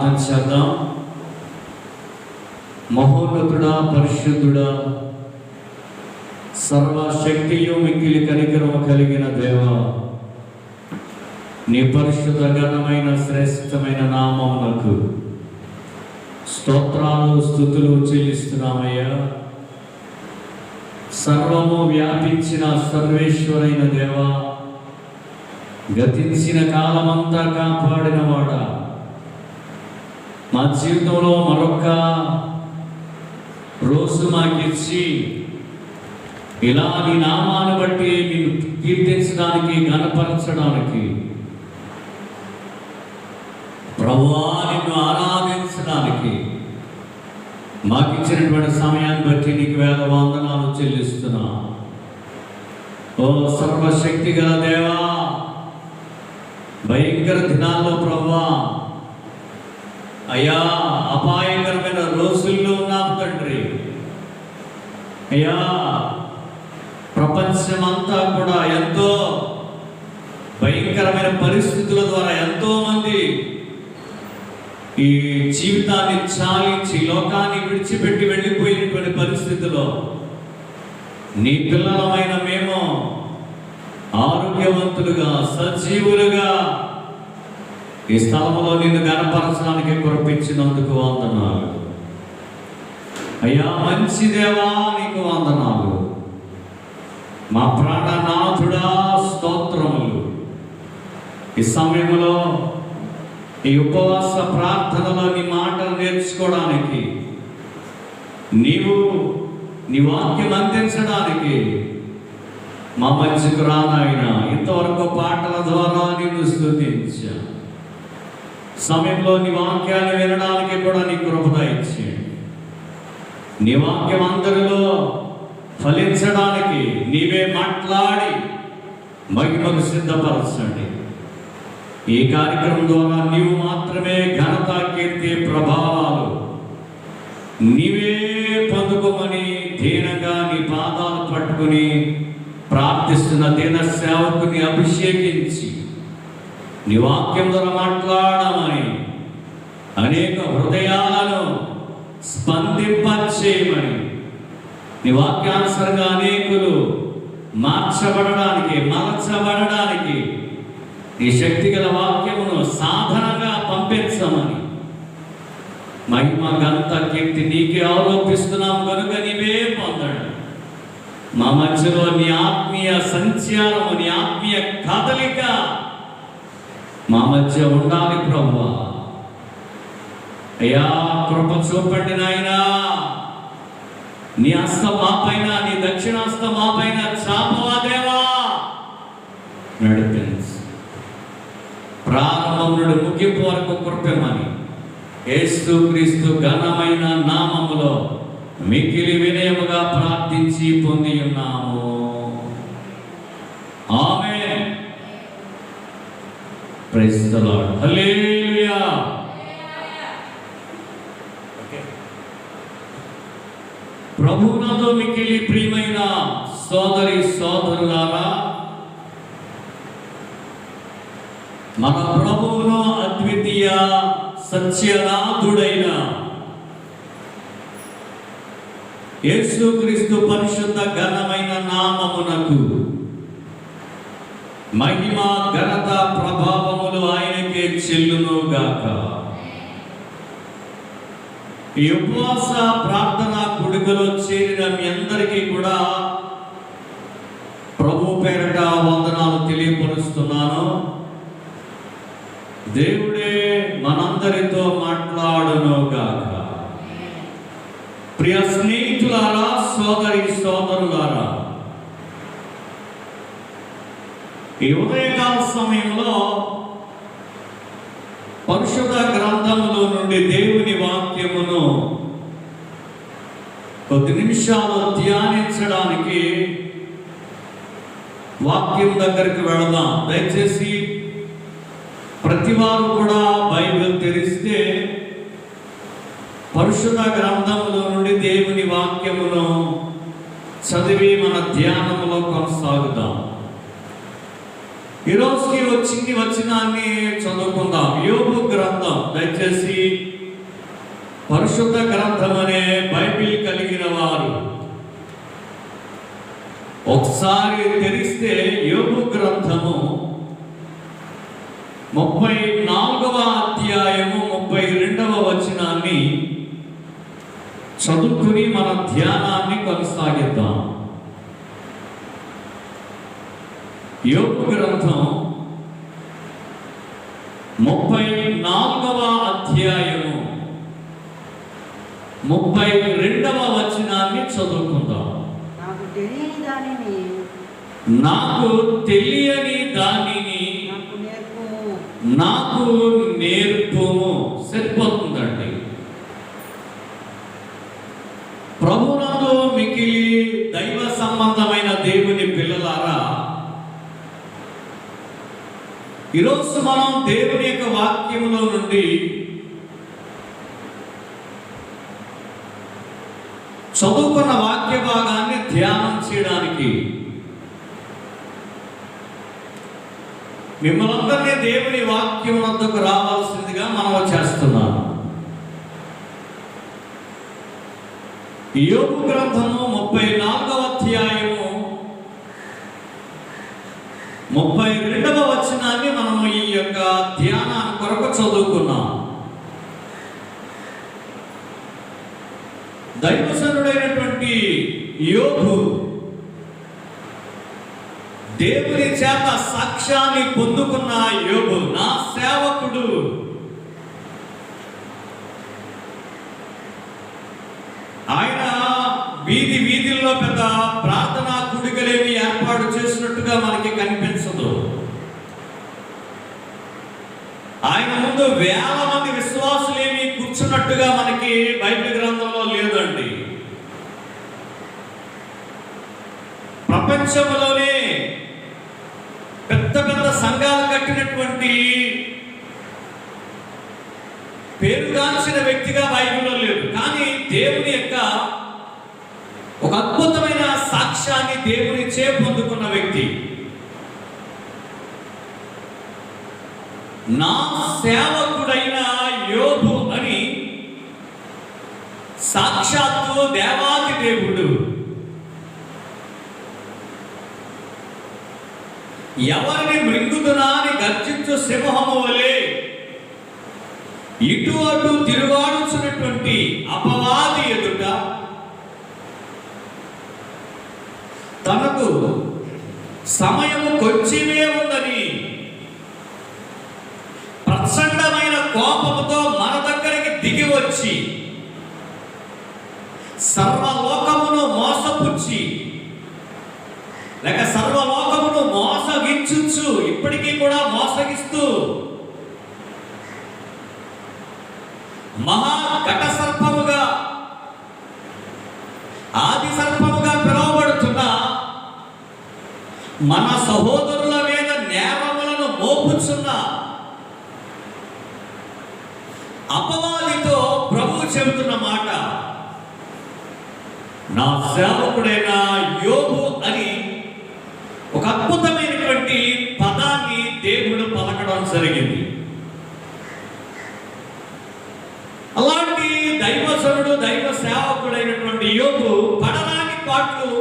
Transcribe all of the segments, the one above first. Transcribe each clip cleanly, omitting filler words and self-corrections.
ప్రార్థన చేద్దాం. మహోన్నతుడా, పరిశుద్ధుడా, సర్వశక్తియు మిక్కిలి కనికరము కలిగిన దేవా, నీ పరిశుద్ధ ఘనమైన శ్రేష్టమైన నామమునకు స్తోత్రాలు స్తుతులు చెల్లిస్తున్నామయ్యా. సర్వము వ్యాపించిన సర్వేశ్వరైన దేవా, గతించిన కాలమంతా కాపాడిన వాడా, మా జీవితంలో మరొక రోజు మాకిచ్చి ఇలా నీ నామాన్ని బట్టి నిన్ను కీర్తించడానికి, ఘనపరచడానికి, ప్రభువా నిన్ను ఆరాధించడానికి మాకిచ్చినటువంటి సమయాన్ని బట్టి నీకు వేల వందనాలు చెల్లిస్తున్నా. ఓ సర్వశక్తి గల దేవా, భయంకర దినాల్లో ప్రభువా అయ్యా, అపాయకరమైన రోజుల్లో ఉన్నాం తండ్రి. అయ్యా, ప్రపంచమంతా కూడా ఎంతో భయంకరమైన పరిస్థితుల ద్వారా ఎంతో మంది ఈ జీవితాన్ని చాలించి లోకాన్ని విడిచిపెట్టి వెళ్ళిపోయినటువంటి పరిస్థితుల్లో నీ పిల్లలమైన మేము ఆరోగ్యవంతులుగా, సజీవులుగా ఈ స్థలంలో నిన్ను గణపరచడానికి కురిపించినందుకు వందనాలు అయ్యా. మంచి దేవా, నీకు వందనాలు. మా ప్రాణనాథుడా, స్తోత్రములు. ఈ సమయంలో ఈ ఉపవాస ప్రార్థనలో నీ మాటలు నేర్చుకోవడానికి, నీవు నీ వాక్యం అందించడానికి మా మధ్యకు రానాయన. ఇంతవరకు పాటల ద్వారా నిన్ను స్తుతించా. సమయంలో నీ వాక్యాన్ని వినడానికి కూడా నీ కృప దయచేయండి. నీ వాక్యం అందరిలో ఫలించడానికి నీవే మాట్లాడి మహిమకు సిద్ధపరచండి. ఈ కార్యక్రమం ద్వారా నీవు మాత్రమే ఘనత, కీర్తి, ప్రభావాలు నీవే పొందుకోమని దీనంగా నీ పాదాలు పట్టుకుని ప్రార్థిస్తున్న దీన సేవకుని అభిషేకించి నీ వాక్యం ద్వారా మాట్లాడమని, అనేక హృదయాలను స్పందింపచేయమని, నీ వాక్యానుసారంగా అనేకులు మార్చబడడానికి, మలచబడడానికి నీ శక్తిగల వాక్యమును సాధనగా పంపించమని, మహిమ, ఘనత, కీర్తి నీకే ఆరోపిస్తున్నాం కనుక నీవే పొందండి. మా మధ్యలో నీ ఆత్మీయ సంచారము, నీ ఆత్మీయ కదలిక మా మధ్య ఉండాలి ప్రభువా. అయ్యా, కృప చూపండి నాయనా. నీ హస్తం మా పైన, నీ దక్షిణాస్తం మా పైన చాపవా దేవా. నడిపించు. ప్రారంభం నుండి ముగింపు వరకు కృపమని యేసు క్రీస్తు ఘనమైన నామములో మిక్కిలి వినయముగా ప్రార్థించి పొంది ఉన్నాము. ఆమేన్. Praise the Lord. హల్లెలూయా. ప్రభువునందు మిక్కిలి ప్రియమైన సోదరి సోదరులారా, మన ప్రభువును అద్వితీయ సత్యనాథుడైన యేసుక్రీస్తు పరిశుద్ధ ఘనమైన నామమునకు మహిమ, ఘనత, ప్రభావములు ఆయనకే చెల్లునుగాక. ఈ ఉపవాస ప్రార్థన కూడికలో చేరిన మీ అందరికీ కూడా ప్రభు పేరట వందనాలు తెలియపరుస్తున్నాను. దేవుడే మనందరితో మాట్లాడునుగాక. ప్రియ స్నేహితులారా, సోదరి సోదరులారా, ఈ ఉదయకాల సమయంలో పరిశుద్ధ గ్రంథములో నుండి దేవుని వాక్యమును కొద్ది నిమిషాలు ధ్యానించడానికి వాక్యం దగ్గరికి వెళదాం. దయచేసి ప్రతివారు కూడా బైబిల్ తెరిస్తే పరిశుద్ధ గ్రంథములో నుండి దేవుని వాక్యమును చదివి మన ధ్యానములో కొనసాగుదాం. ఈరోజుకి వచ్చినాన్ని చదువుకుందాం. యోబు గ్రంథం. దయచేసి పరిశుద్ధ గ్రంథం అనే బైబిల్ కలిగిన వారు ఒకసారి తెరిస్తే యోబు గ్రంథము 34వ అధ్యాయము 32వ వచనాన్ని చదువుకుని మన ధ్యానాన్ని కొనసాగిద్దాం. యోబు గ్రంథం 34వ అధ్యాయము 32వ వచనాన్ని చదువుకుందాం. నాకు తెలియని దానిని నాకు నేర్పుము. సరిపోతుందండి. ప్రభునందు మికిలి దైవ సంబంధమైన దేవుని పిల్లలారా, ఈరోజు మనం దేవుని యొక్క వాక్యములో నుండి చదువుకున్న వాక్య భాగాన్ని ధ్యానం చేయడానికి మిమ్మల్ని అందరినీ దేవుని వాక్యం వద్దకు రావాల్సిందిగా మనం చేస్తున్నాం. యోబు గ్రంథము 34వ అధ్యాయము 32వ వచనాన్ని మనము ఈ యొక్క ధ్యానాన్ని కొరకు చదువుకున్నాం. దైవజనుడైనటువంటి యోబు దేవుని చేత సాక్ష్యాన్ని పొందుకున్న యోబు, నా సేవకుడు, ఆయన వీధుల్లో పెద్ద ప్రార్థనా కూడికలేమి ఏర్పాటు చేసినట్టుగా మనకి కనిపించదు. ఆయన ముందు వేల మంది విశ్వాసులేమి కూర్చున్నట్టుగా మనకి బైబిల్ గ్రంథంలో లేదండి. ప్రపంచంలోనే పెద్ద పెద్ద సంఘాలు కట్టినటువంటి పేరుగాంచిన వ్యక్తిగా బైబిల్లో లేదు. కానీ దేవుని యొక్క ఒక అద్భుతమైన సాక్ష్యాన్ని దేవునిచే పొందుకున్న వ్యక్తి. నా సేవకుడైన యోబు అని సాక్షాత్తు దేవాది దేవుడు ఎవరిని మృంగుతున్నా అని గర్జించు సింహము వలె ఇటు అటు తిరుగాడుచున్నటువంటి అపవాది ఎదుట తనకు సమయము కొంచెమే ఉందని ప్రచండమైన కోపముతో మన దగ్గరికి దిగి వచ్చి సర్వలోకమును మోసపుచ్చి లేక సర్వలోకమును మోసగించు, ఇప్పటికీ కూడా మోసగిస్తూ మహా ఘట సర్పముగా, ఆది సర్పముగా పిలువబడుతున్న మన సహోదరుల మీద నేరములను మోపుచున్న అపవాదితో ప్రభువు చెబుతున్న మాట, నా సేవకుడైన యోబు అని ఒక అద్భుతమైనటువంటి పదాన్ని దేవుడు పలకడం జరిగింది. అలాంటి దైవజనుడు, దైవ సేవకుడైనటువంటి యోబు పడరాని పాటలు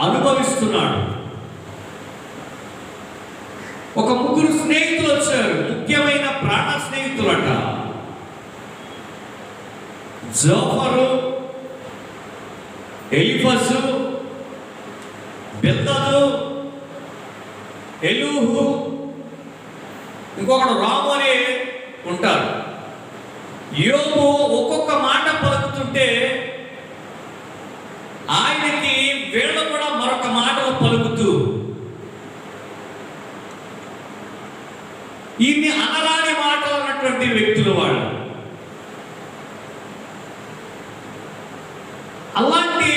అనుభవిస్తున్నాడు. ఒక ముగ్గురు స్నేహితులు వచ్చారు, ముఖ్యమైన ప్రాణ స్నేహితులట. జోఫరు, ఎలిఫజు, బిల్దదు, ఎలూహు, ఇంకొకడు రాము అని ఉంటారు. యోబు ఒక్కొక్క మాట పలుకుతుంటే ఆయనకి వీళ్ళు కూడా మరొక మాటలు పలుకుతూ ఇన్ని అనరాని మాటలు అన్నటువంటి వ్యక్తులు వాళ్ళు. అలాంటి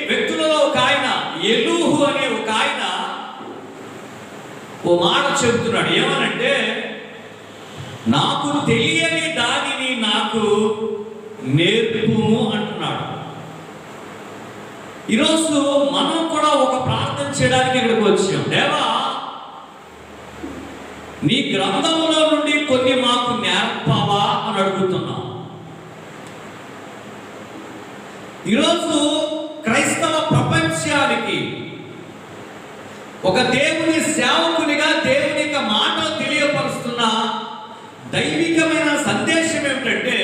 వ్యక్తులలో ఒక ఆయన ఎలూహు అనే ఒక ఆయన ఓ మాట చెబుతున్నాడు. ఏమనంటే, నాకు తెలియని దానిని నాకు నేర్పుము అంటున్నాడు. ఈరోజు మనం కూడా ఒక ప్రార్థన చేయడానికి ఇక్కడికి వచ్చాం. దేవా, నీ గ్రంథంలో నుండి కొన్ని మాకు నేర్పావా అని అడుగుతున్నాం. ఈరోజు క్రైస్తవ ప్రపంచానికి ఒక దేవుని సేవకునిగా దేవుని యొక్క మాటలు తెలియపరుస్తున్న దైవికమైన సందేశం ఏమిటంటే,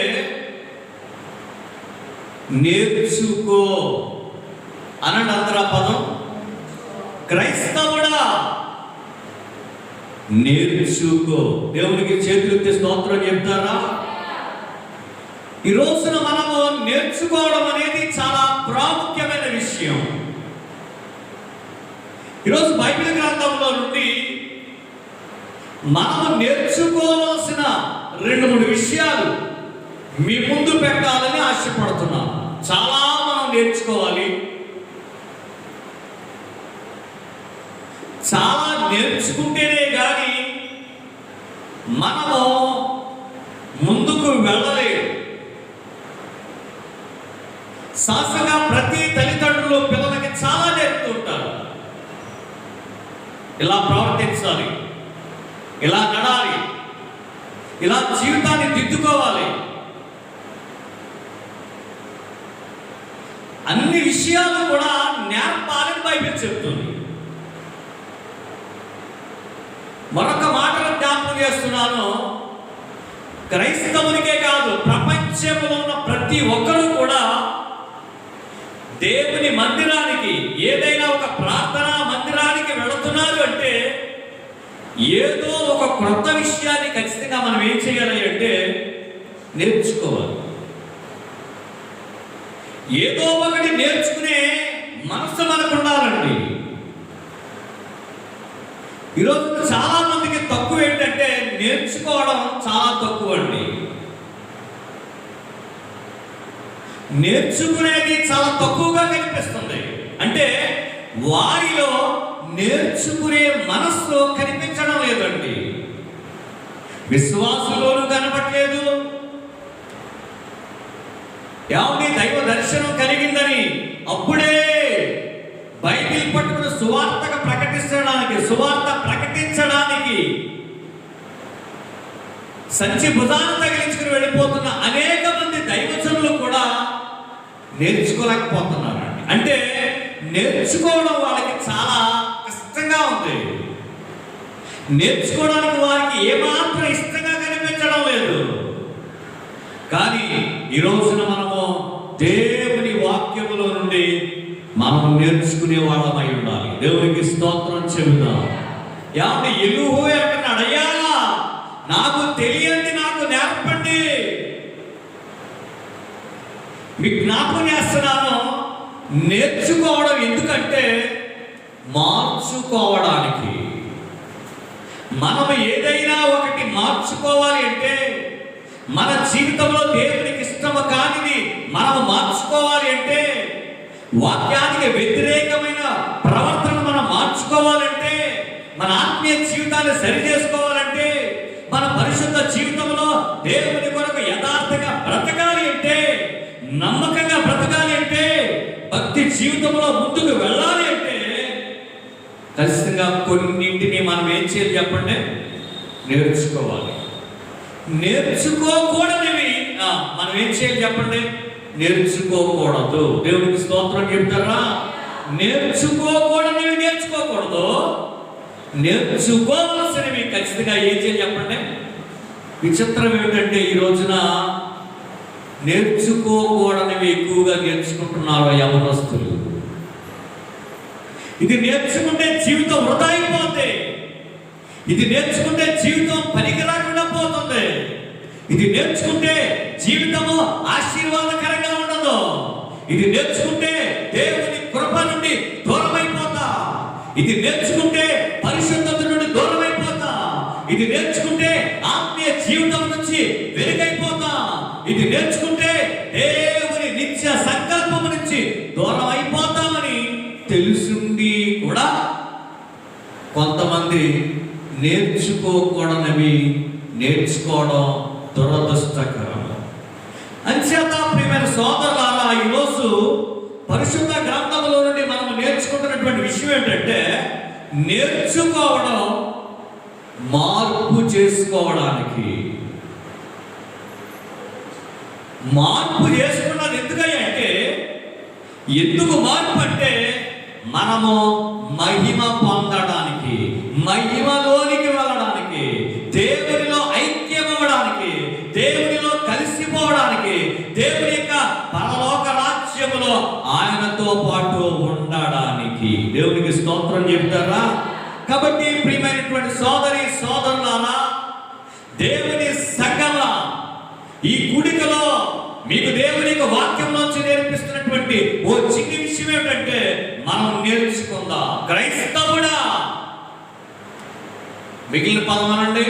నేర్చుకో అనండి అందరూ పదం. క్రైస్తవుడా నేర్చుకో. దేవునికి చేతులెత్తి స్తోత్రం చెప్తారా? ఈ రోజున మనము నేర్చుకోవడం అనేది చాలా ప్రాముఖ్యమైన విషయం. ఈరోజు బైబిల్ గ్రంథంలో నుండి మనము నేర్చుకోవాల్సిన 2-3 విషయాలు మీ ముందు పెట్టాలని ఆశపడుతున్నాను. చాలా మనం నేర్చుకోవాలి. చాలా నేర్చుకుంటేనే కానీ మనము ముందుకు వెళ్ళలేదు. సహజంగా ప్రతి తల్లిదండ్రులు పిల్లలకి చాలా నేర్పుతుంటారు. ఇలా ప్రవర్తించాలి, ఇలా నడాలి, ఇలా జీవితాన్ని దిద్దుకోవాలి, అన్ని విషయాలు కూడా నేర్పాలని బైబిల్ చెప్తుంది. మరొక మాటను జ్ఞాపకం చేస్తున్నాను. క్రైస్తవునికే కాదు, ప్రపంచంలో ఉన్న ప్రతి ఒక్కరూ కూడా దేవుని మందిరానికి, ఏదైనా ఒక ప్రార్థనా మందిరానికి వెళుతున్నారు అంటే ఏదో ఒక క్రొత్త విషయాన్ని ఖచ్చితంగా మనం ఏం చేయాలి అంటే నేర్చుకోవాలి. ఏదో ఒకటి నేర్చుకునే మనసు మనకు ఉండాలండి. ఈరోజు చాలా మందికి తక్కువ ఏంటంటే నేర్చుకోవడం చాలా తక్కువ అండి. నేర్చుకునేది చాలా తక్కువగా కనిపిస్తుంది. అంటే వారిలో నేర్చుకునే మనస్సు కనిపించడం లేదండి. విశ్వాసులోనూ కనపట్లేదు. ఏమండి, దైవ దర్శనం కలిగిందని అప్పుడే బైబిల్ పట్టుకుని సువార్త ప్రకటించడానికి సంచి భుజాన్ని తగిలించుకుని వెళ్ళిపోతున్న అనేక మంది దైవజనులు కూడా నేర్చుకోలేకపోతున్నారండి. అంటే నేర్చుకోవడం వాళ్ళకి చాలా కష్టంగా ఉంది. నేర్చుకోవడానికి వారికి ఏమాత్రం ఇష్టంగా కనిపించడం లేదు. కానీ ఈ రోజున మనము దేవుని వాక్యములో నుండి మనము నేర్చుకునే వాళ్ళమై ఉండాలి. దేవునికి స్తోత్రం చెబుదాం. ఏమంటే ఎలుహు అంటున్నాడు, అయ్యా నాకు తెలియంది నాకు నేర్పండి. మీకు జ్ఞాపకం చేస్తున్నాను, నేర్చుకోవడం ఎందుకంటే మార్చుకోవడానికి. మనం ఏదైనా ఒకటి మార్చుకోవాలి అంటే, మన జీవితంలో దేవునికి ఇష్టము కానిది మనం మార్చుకోవాలి అంటే, వాక్యానికి వ్యతిరేకమైన ప్రవర్తన మనం మార్చుకోవాలంటే, మన ఆత్మీయ జీవితాన్ని సరి చేసుకోవాలంటే, మన పరిశుద్ధ జీవితంలో దేవుని కొరకు యథార్థంగా బ్రతకాలి అంటే, నమ్మకంగా బ్రతకాలి అంటే, భక్తి జీవితంలో ముందుకు వెళ్ళాలి అంటే ఖచ్చితంగా కొన్నింటిని మనం ఏం చేయాలి చెప్పండి? నేర్చుకోవాలి. నేర్చుకోకూడనివి మనం ఏం చేయాలి చెప్పండి? నేర్చుకోకూడదు. దేవునికి స్తోత్రం చెప్తారా? నేర్చుకోకూడనివి నేర్చుకోకూడదు, నేర్చుకోవాల్సినవి ఖచ్చితంగా ఏం చేయాలి చెప్పండి? విచిత్రం ఏమిటంటే ఈ రోజున నేర్చుకోకూడనివి ఎక్కువగా నేర్చుకుంటున్నారు యవనస్తులు. ఇది నేర్చుకుంటే జీవితం వృధా అయిపోతుంది. ఇది నేర్చుకుంటే జీవితం పనికి రాకుండా పోతుంది. ఇది నేర్చుకుంటే జీవితము ఆశీర్వాదకరంగా ఉండదు. ఇది నేర్చుకుంటే దేవుని కృప నుండి దూరం అయిపోతా. ఇది నేర్చుకుంటే పరిశుద్ధత నుండి దూరం అయిపోతా. ఇది నేర్చుకుంటే ఆత్మీయ జీవితం నుంచి వెలుగైపోతా. ఇది నేర్చుకుంటే దేవుని నిత్య సంకల్పం నుంచి దూరం అయిపోతామని తెలుసుండి కూడా కొంతమంది నేర్చుకోకూడనివి నేర్చుకోవడం దురదృష్టకరం. అంచేత ప్రియమైన సోదరులారా, ఈరోజు పరిశుద్ధ గ్రంథంలో నుండి మనం నేర్చుకుంటున్నటువంటి విషయం ఏంటంటే, నేర్చుకోవడం మార్పు చేసుకోవడానికి. మార్పు చేసుకున్నది ఎందుకంటే, ఎందుకు మార్పు అంటే మనము మహిమ పొందడానికి, మహిమలోనికి వెళ్ళడానికి, దేవునిలో ఐక్యం అవ్వడానికి, దేవునిలో కలిసిపోవడానికి, దేవుని యొక్క పరలోక రాజ్యములో ఆయనతో పాటు ఉండడానికి. దేవునికి స్తోత్రం చెప్తారా? కాబట్టి ప్రియమైనటువంటి సోదరి సోదరులారా, దేవుని సంగమా, ఈ కూడికలో మీకు దేవుని యొక్క వాక్యంలోంచి నేర్పిస్తున్నటువంటి ఓ చిన్ని విషయం ఏమిటంటే, మనం నేర్చుకుందాం. క్రైస్తవుడా, మిగిలిన పదమనండి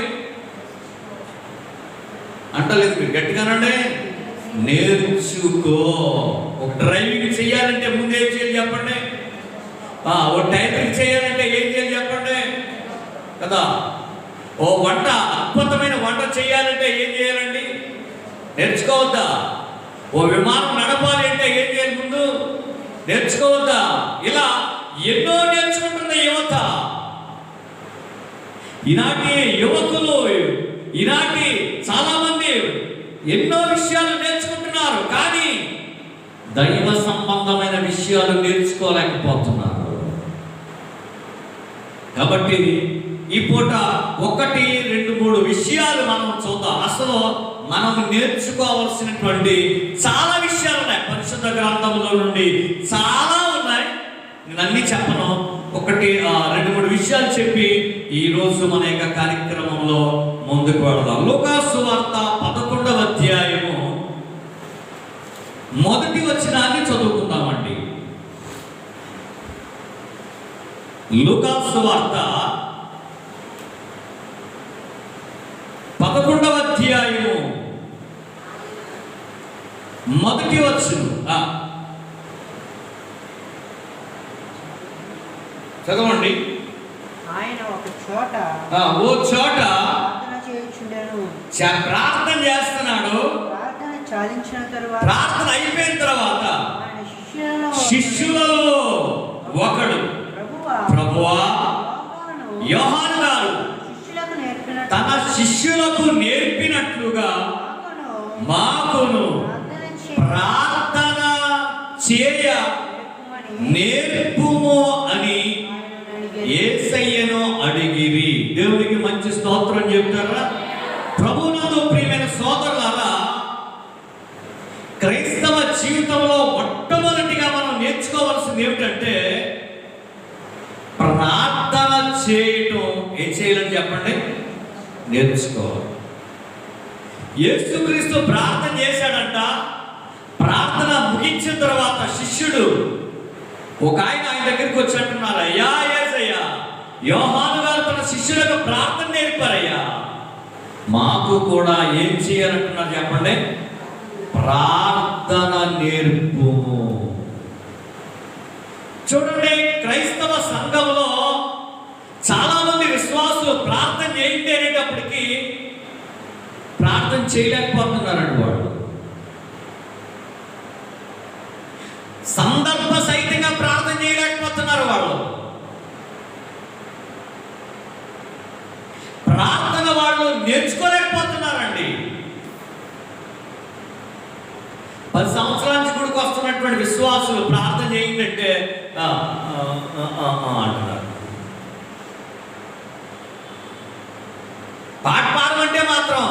అంటలేదు, మీరు గట్టిగానండి. నేర్చుకో. ఒక డ్రైవింగ్ చేయాలంటే ముందు ఏం చేయాలి చెప్పండి? ఓ టైలరింగ్ చేయాలంటే ఏం చేయాలి చెప్పండి కదా? ఓ వంట, అద్భుతమైన వంట చేయాలంటే ఏం చేయాలండి? నేర్చుకోవద్దా? ఓ విమానం నడపాలి అంటే ఏం చేయాలి? ముందు నేర్చుకోవద్దా? ఇలా ఎన్నో నేర్చుకుంటున్న యువత, ఈనాటి యువకులు, ఈనాటి చాలా మంది ఎన్నో విషయాలు నేర్చుకుంటున్నారు, కానీ దైవ సంబంధమైన విషయాలు నేర్చుకోలేకపోతున్నారు. కాబట్టి ఈ పూట 1, 2, 3 విషయాలు మనం చూద్దాం. అసలు మనం నేర్చుకోవాల్సినటువంటి చాలా విషయాలు ఉన్నాయి. పరిశుద్ధ గ్రంథంలో నుండి చాలా ఉన్నాయి. నేను అన్ని చెప్పను, 1, 2, 3 విషయాలు చెప్పి ఈరోజు మన యొక్క కార్యక్రమంలో ముందుకు వెళదాం. లూకాసు సువార్త 11వ అధ్యాయము మొదటి వచనాన్ని చదువుకుందామండి. లూకాసు సువార్త 11వ అధ్యాయము మొదటి వచనం చదవండి. ఆయన ఒక చోట ఓ చోట ప్రార్థన చేయుచుండెను. ప్రార్థన చేస్తున్నాడు. ప్రార్థన చాలించిన తరువాత, ప్రార్థన అయిపోయిన తర్వాత ఆయన శిష్యులలో ఒకడు, ప్రభువా, యోహాను గారు తన శిష్యులకు నేర్పినట్లుగా మాకును ప్రార్థన చేయ నేర్పుము అని యేసయ్యను అడిగిరి. దేవునికి మంచి స్తోత్రం చెప్తారా? ప్రభువునందు ప్రియమైన సోదరులారా, క్రైస్తవ జీవితంలో మొట్టమొదటిగా మనం నేర్చుకోవాల్సింది ఏమిటంటే, ప్రార్థన చేయటం. ఏం చేయాలని చెప్పండి? నేర్చుకోవాలి. యేసుక్రీస్తు ప్రార్థన చేశాడంట. ప్రార్థన ముగించిన తర్వాత శిష్యుడు ఒక ఆయన దగ్గరికి వచ్చి అంటున్నారు, అయ్యా యేసయ్యా, యోహాను గారు తన శిష్యులకు ప్రార్థన నేర్పారయ్యా, మాకు కూడా ఏం చేయాలంటున్నారు చెప్పండి? ప్రార్థన నేర్పు. చూడండి, క్రైస్తవ సంఘంలో చాలా మంది విశ్వాసులు ప్రార్థన చేయండి అనేటప్పటికీ ప్రార్థన చేయలేకపోతున్నారండి. వాళ్ళు సందర్భ సహితంగా ప్రార్థన చేయలేకపోతున్నారు. వాళ్ళు ప్రార్థన వాళ్ళు నేర్చుకోలేకపోతున్నారండి. 10 సంవత్సరాల నుంచి గుడికి వస్తున్నటువంటి విశ్వాసులు ప్రార్థన చేయండి అంటున్నారు. పాట పాడమంటే మాత్రం,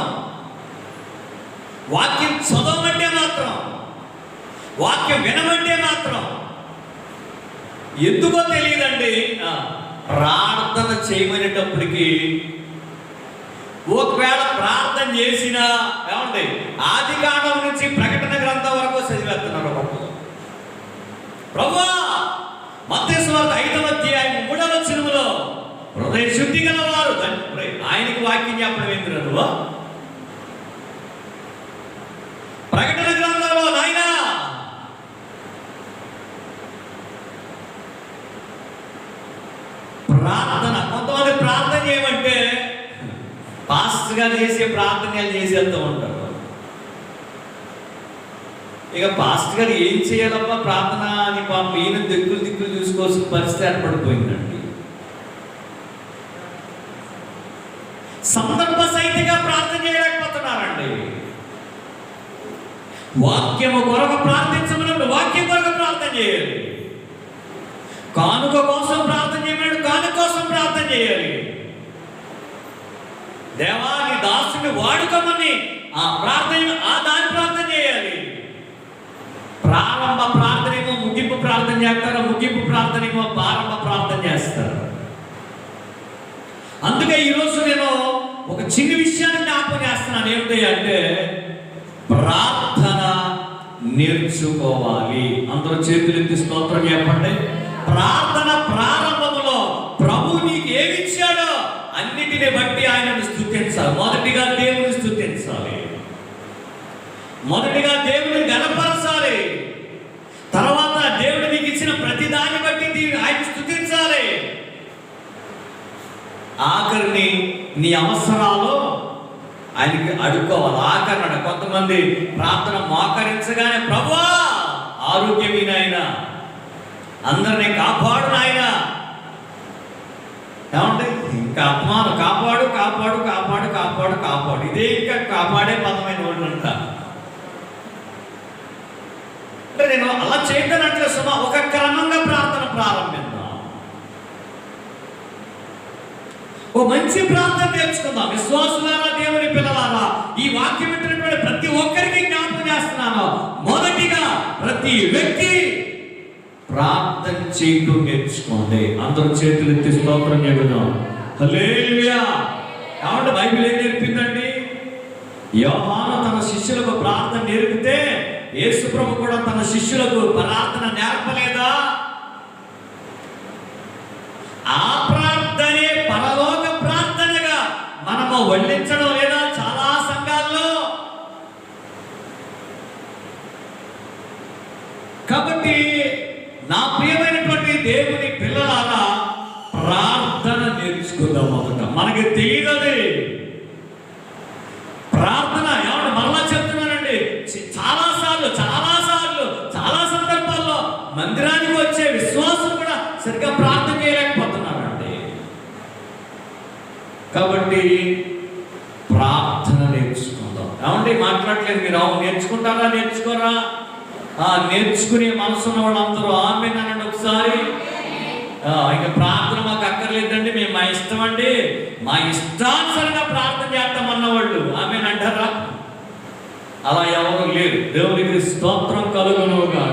వాక్యం చదవమంటే మాత్రం, వాక్యం వినమంటే మాత్రం ఎందుకో తెలియదండి. ప్రార్థన చేయమనేటప్పటికి ఒకవేళ ప్రార్థన చేసినా ఏమండి, ఆది కాండం నుంచి ప్రకటన గ్రంథం వరకు చదివేస్తున్నారు. ప్రభువా, మత్తయి సువార్త 5వ అధ్యాయం 3వ వచనములో హృదయ శుద్ధి గల వారు ఆయనకి వాక్యం చెప్పడం ఏంద్ర నువ్వు? ప్రకటన గ్రంథంలో నాయనా ప్రార్థన. కొంతమంది ప్రార్థన చేయమంటే పాస్టర్ గారు చేసే ప్రార్థనలు చేసేస్తూ ఉంటారు. ఇక పాస్టర్ గారు ఏం చేయాలమ్మా ప్రార్థన అని పాపం ఈయన దిక్కులు చూసుకోవాల్సిన పరిస్థితి ఏర్పడిపోయిందండి. సందర్భ సహితంగా ప్రార్థన చేయలేకపోతున్నారండి. వాక్యము కొరకు ప్రార్థించమన్నప్పుడు వాక్యం కొరకు ప్రార్థన చేయాలి. కానుక కోసం ప్రార్థన చేయమన్నాడు, కానుక కోసం ప్రార్థన చేయాలి. దేవా నీ దాసుని వాడుకోమని దాని ప్రార్థన చేయాలి. ప్రారంభ ప్రార్థన ఏమో ముగింపు ప్రార్థన చేస్తారు, ముగింపు ప్రార్థన ఏమో ప్రారంభ ప్రార్థన చేస్తారు. అందుకే ఈరోజు నేను ఒక చిన్న విషయాన్ని జ్ఞాపకం చేస్తున్నాను. ఏమిటి అంటే ప్రార్థన నేర్చుకోవాలి. అందరూ చేతులెత్తి స్తోత్రం చెప్పండి. ప్రార్థన ప్రారంభంలో ప్రభు నీకు ఏమి ఇచ్చాడో అన్నిటిని బట్టి ఆయనను స్తుతించాలి. మొదటిగా దేవుని స్తుతించాలి, మొదటిగా దేవుని గణపరచాలి. తర్వాత దేవుడు నీకు ఇచ్చిన ప్రతి దాన్ని బట్టి ఆయన స్తుతించాలి. ఆఖరిని నీ అవసరాలు ఆయనకి అడుక్కోవాలి. ఆఖరణ కొంతమంది ప్రార్థన మోకరించగానే ప్రభువా ఆరోగ్యమే నాయన, అందరినీ కాపాడు నాయన. ఏమంటే ఇంకా ఆత్మాను కాపాడు కాపాడు కాపాడు కాపాడు కాపాడు, ఇదే ఇంకా కాపాడే పదమైన వాళ్ళు అంటారు. అంటే నేను అలా చేయడానికి సుమా ఒక క్రమంగా ప్రార్థన ప్రారంభిద్దాం. ఓ మంచి ప్రార్థన నేర్చుకుందాం. విశ్వాసులారా, దేవుని పిల్లలారా, ఈ వాక్యం వింటున్నటువంటి ప్రతి ఒక్కరికి జ్ఞాపకం చేస్తున్నాను. మొదటిగా ప్రతి వ్యక్తి ప్రార్థన చేయటం నేర్చుకోండి. అందరూ చేతులు ఎత్తి స్తోత్రం చెబుదాం. హల్లెలూయా. కాబట్టి బైబిల్ ఏం నేర్పిందండి? యోహాను తన శిష్యులకు ప్రార్థన నేర్పితే యేసు ప్రభు కూడా తన శిష్యులకు ప్రార్థన నేర్పలేదా? ఆ ప్రార్థనే పరలోక ప్రార్థనగా మనము వల్లించడం లేదా చాలా సంఘాల్లో? కాబట్టి నా ప్రియమైనటువంటి దేవుని పిల్లలారా, ప్రార్థన నేర్చుకుందాం. మొదట మనకి తెలియదు ప్రార్థన. ఏమంటే మరలా చెప్తున్నానండి, చాలా సందర్భాల్లో మందిరానికి వచ్చే విశ్వాసం కూడా సరిగ్గా ప్రార్థన చేయలేకపోతున్నారండి. కాబట్టి ప్రార్థన నేర్చుకుందాం. ఏమంటే మాట్లాడలేదు మీరు, నేర్చుకుంటారా నేర్చుకోరా? నేర్చుకునే మనసు ఉన్న వాళ్ళందరూ ఆమేన్ అనండి ఒకసారి. ఇంకా ప్రార్థన మాకు అక్కర్లేదండి, మేము మా ఇష్టం అండి, మా ఇష్టానుసారంగా ప్రార్థన చేస్తామన్న వాళ్ళు ఆమేన్ అంటారా? అలా ఎవరు లేరు. దేవునికి స్తోత్రం కలుగునుగా.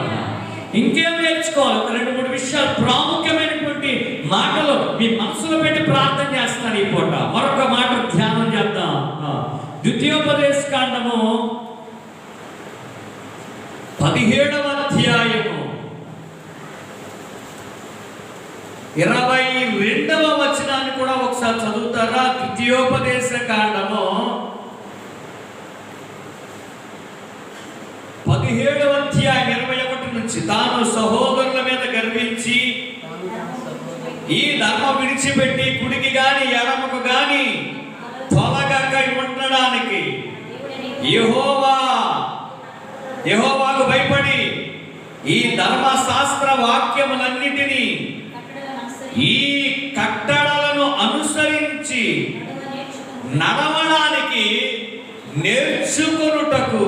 ఇంకేం నేర్చుకోవాలి? ఒక 2-3 విషయాలు ప్రాముఖ్యమైనటువంటి మాటలు మీ మనసులో పెట్టి ప్రార్థన చేస్తాను ఈ పూట. మరొక మాట ధ్యానం చేద్దాం. ద్వితీయోపదేశ కాండము 17వ అధ్యాయము 22వ వచనాన్ని కూడా ఒకసారి చదువుతారా? ద్వితీయోపదేశ కాండము 17వ అధ్యాయం 21 నుంచి, తాను సహోదరుల మీద గర్వించి ఈ ధర్మం విడిచిపెట్టి కుడికి గాని ఎడమకు గాని తొలగక ఉండడానికి యెహోవాకు భయపడి ఈ ధర్మశాస్త్ర వాక్యములన్నిటినీ ఈ కట్టడలను అనుసరించి నడవడానికి నేర్చుకొనుటకు